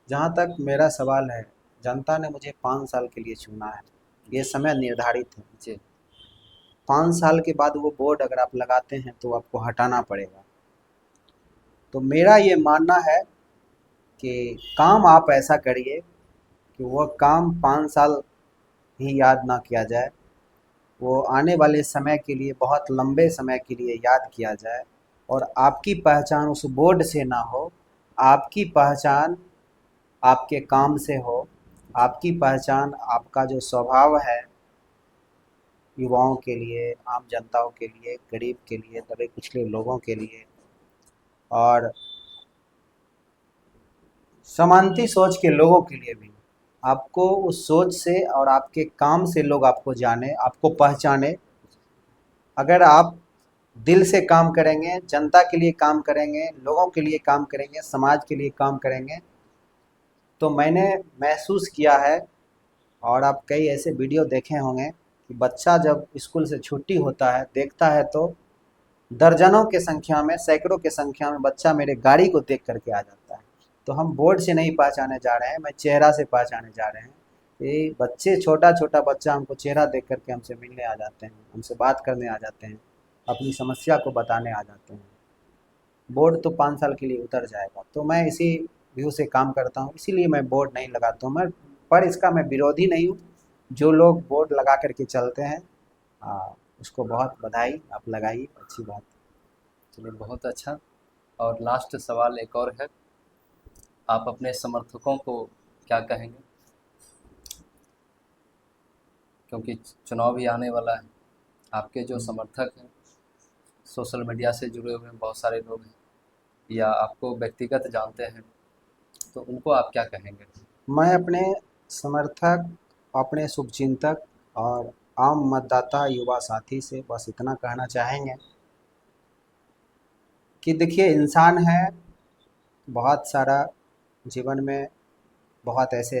जहाँ तक मेरा सवाल है, जनता ने मुझे 5 साल के लिए चुना है, ये समय निर्धारित है। जी। 5 साल के बाद वो बोर्ड अगर आप लगाते हैं तो आपको हटाना पड़ेगा। तो मेरा ये मानना है कि काम आप ऐसा करिए कि वह काम 5 साल ही याद ना किया जाए, वो आने वाले समय के लिए, बहुत लंबे समय के लिए याद किया जाए। और आपकी पहचान उस बोर्ड से ना हो, आपकी पहचान आपके काम से हो, आपकी पहचान आपका जो स्वभाव है, युवाओं के लिए, आम जनताओं के लिए, गरीब के लिए, दबे कुचले लोगों के लिए, और समानती सोच के लोगों के लिए भी। आपको उस सोच से और आपके काम से लोग आपको जाने, आपको पहचाने। अगर आप दिल से काम करेंगे, जनता के लिए काम करेंगे, लोगों के लिए काम करेंगे, समाज के लिए काम करेंगे, तो मैंने महसूस किया है, और आप कई ऐसे वीडियो देखे होंगे कि बच्चा जब स्कूल से छुट्टी होता है, देखता है तो दर्जनों के संख्या में, सैकड़ों के संख्या में बच्चा मेरे गाड़ी को देख करके आ जाता है। तो हम बोर्ड से नहीं पहचाने जा रहे हैं, मैं चेहरा से पहचाने जा रहे हैं। ये बच्चे, छोटा छोटा बच्चा हमको चेहरा देख करके हमसे मिलने आ जाते हैं, हमसे बात करने आ जाते हैं, अपनी समस्या को बताने आ जाते हैं। बोर्ड तो 5 साल के लिए उतर जाएगा, तो मैं इसी व्यू से काम करता हूँ, इसीलिए मैं बोर्ड नहीं लगाता हूँ। मैं, पर इसका मैं विरोधी नहीं हूँ। जो लोग बोर्ड लगा करके चलते हैं, उसको बहुत बधाई, आप लगाइए, अच्छी बात है। चलिए, बहुत अच्छा। और लास्ट सवाल एक और है, आप अपने समर्थकों को क्या कहेंगे? क्योंकि चुनाव भी आने वाला है, आपके जो समर्थक हैं, सोशल मीडिया से जुड़े हुए बहुत सारे लोग हैं या आपको व्यक्तिगत जानते हैं, तो उनको आप क्या कहेंगे? मैं अपने समर्थक, अपने शुभचिंतक और आम मतदाता युवा साथी से बस इतना कहना चाहेंगे कि देखिए, इंसान है, बहुत सारा जीवन में बहुत ऐसे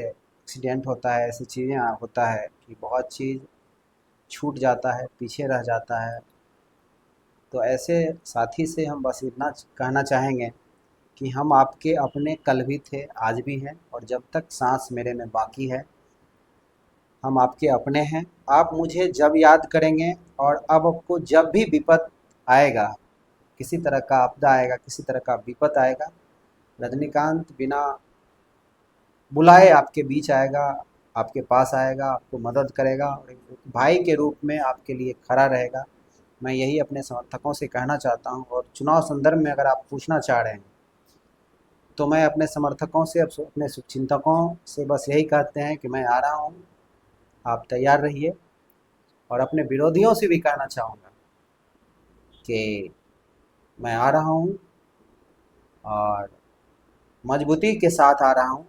एक्सीडेंट होता है, ऐसी चीज़ें होता है कि बहुत चीज़ छूट जाता है, पीछे रह जाता है। तो ऐसे साथी से हम बस इतना कहना चाहेंगे कि हम आपके अपने कल भी थे, आज भी हैं, और जब तक सांस मेरे में बाकी है हम आपके अपने हैं। आप मुझे जब याद करेंगे और अब आपको जब भी विपत आएगा, किसी तरह का आपदा आएगा, किसी तरह का विपत आएगा, रजनीकांत बिना बुलाए आपके बीच आएगा, आपके पास आएगा, आपको मदद करेगा और एक भाई के रूप में आपके लिए खड़ा रहेगा। मैं यही अपने समर्थकों से कहना चाहता हूँ। और चुनाव संदर्भ में अगर आप पूछना चाह रहे हैं तो मैं अपने समर्थकों से, अपने शुभचिंतकों से बस यही कहते हैं कि मैं आ रहा हूँ, आप तैयार रहिए। और अपने विरोधियों से भी कहना चाहूँगा कि मैं आ रहा हूँ और मजबूती के साथ आ रहा हूँ,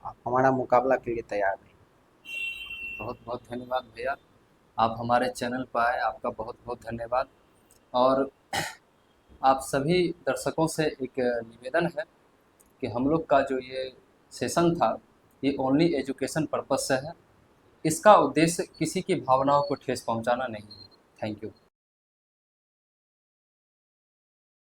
आप हमारा मुकाबला के लिए तैयार रहिए। बहुत बहुत धन्यवाद भैया, आप हमारे चैनल पर आए, आपका बहुत बहुत धन्यवाद। और आप सभी दर्शकों से एक निवेदन है कि हम लोग का जो ये सेशन था ये ओनली एजुकेशन पर्पस से है, इसका उद्देश्य किसी की भावनाओं को ठेस पहुंचाना नहीं है। Thank you.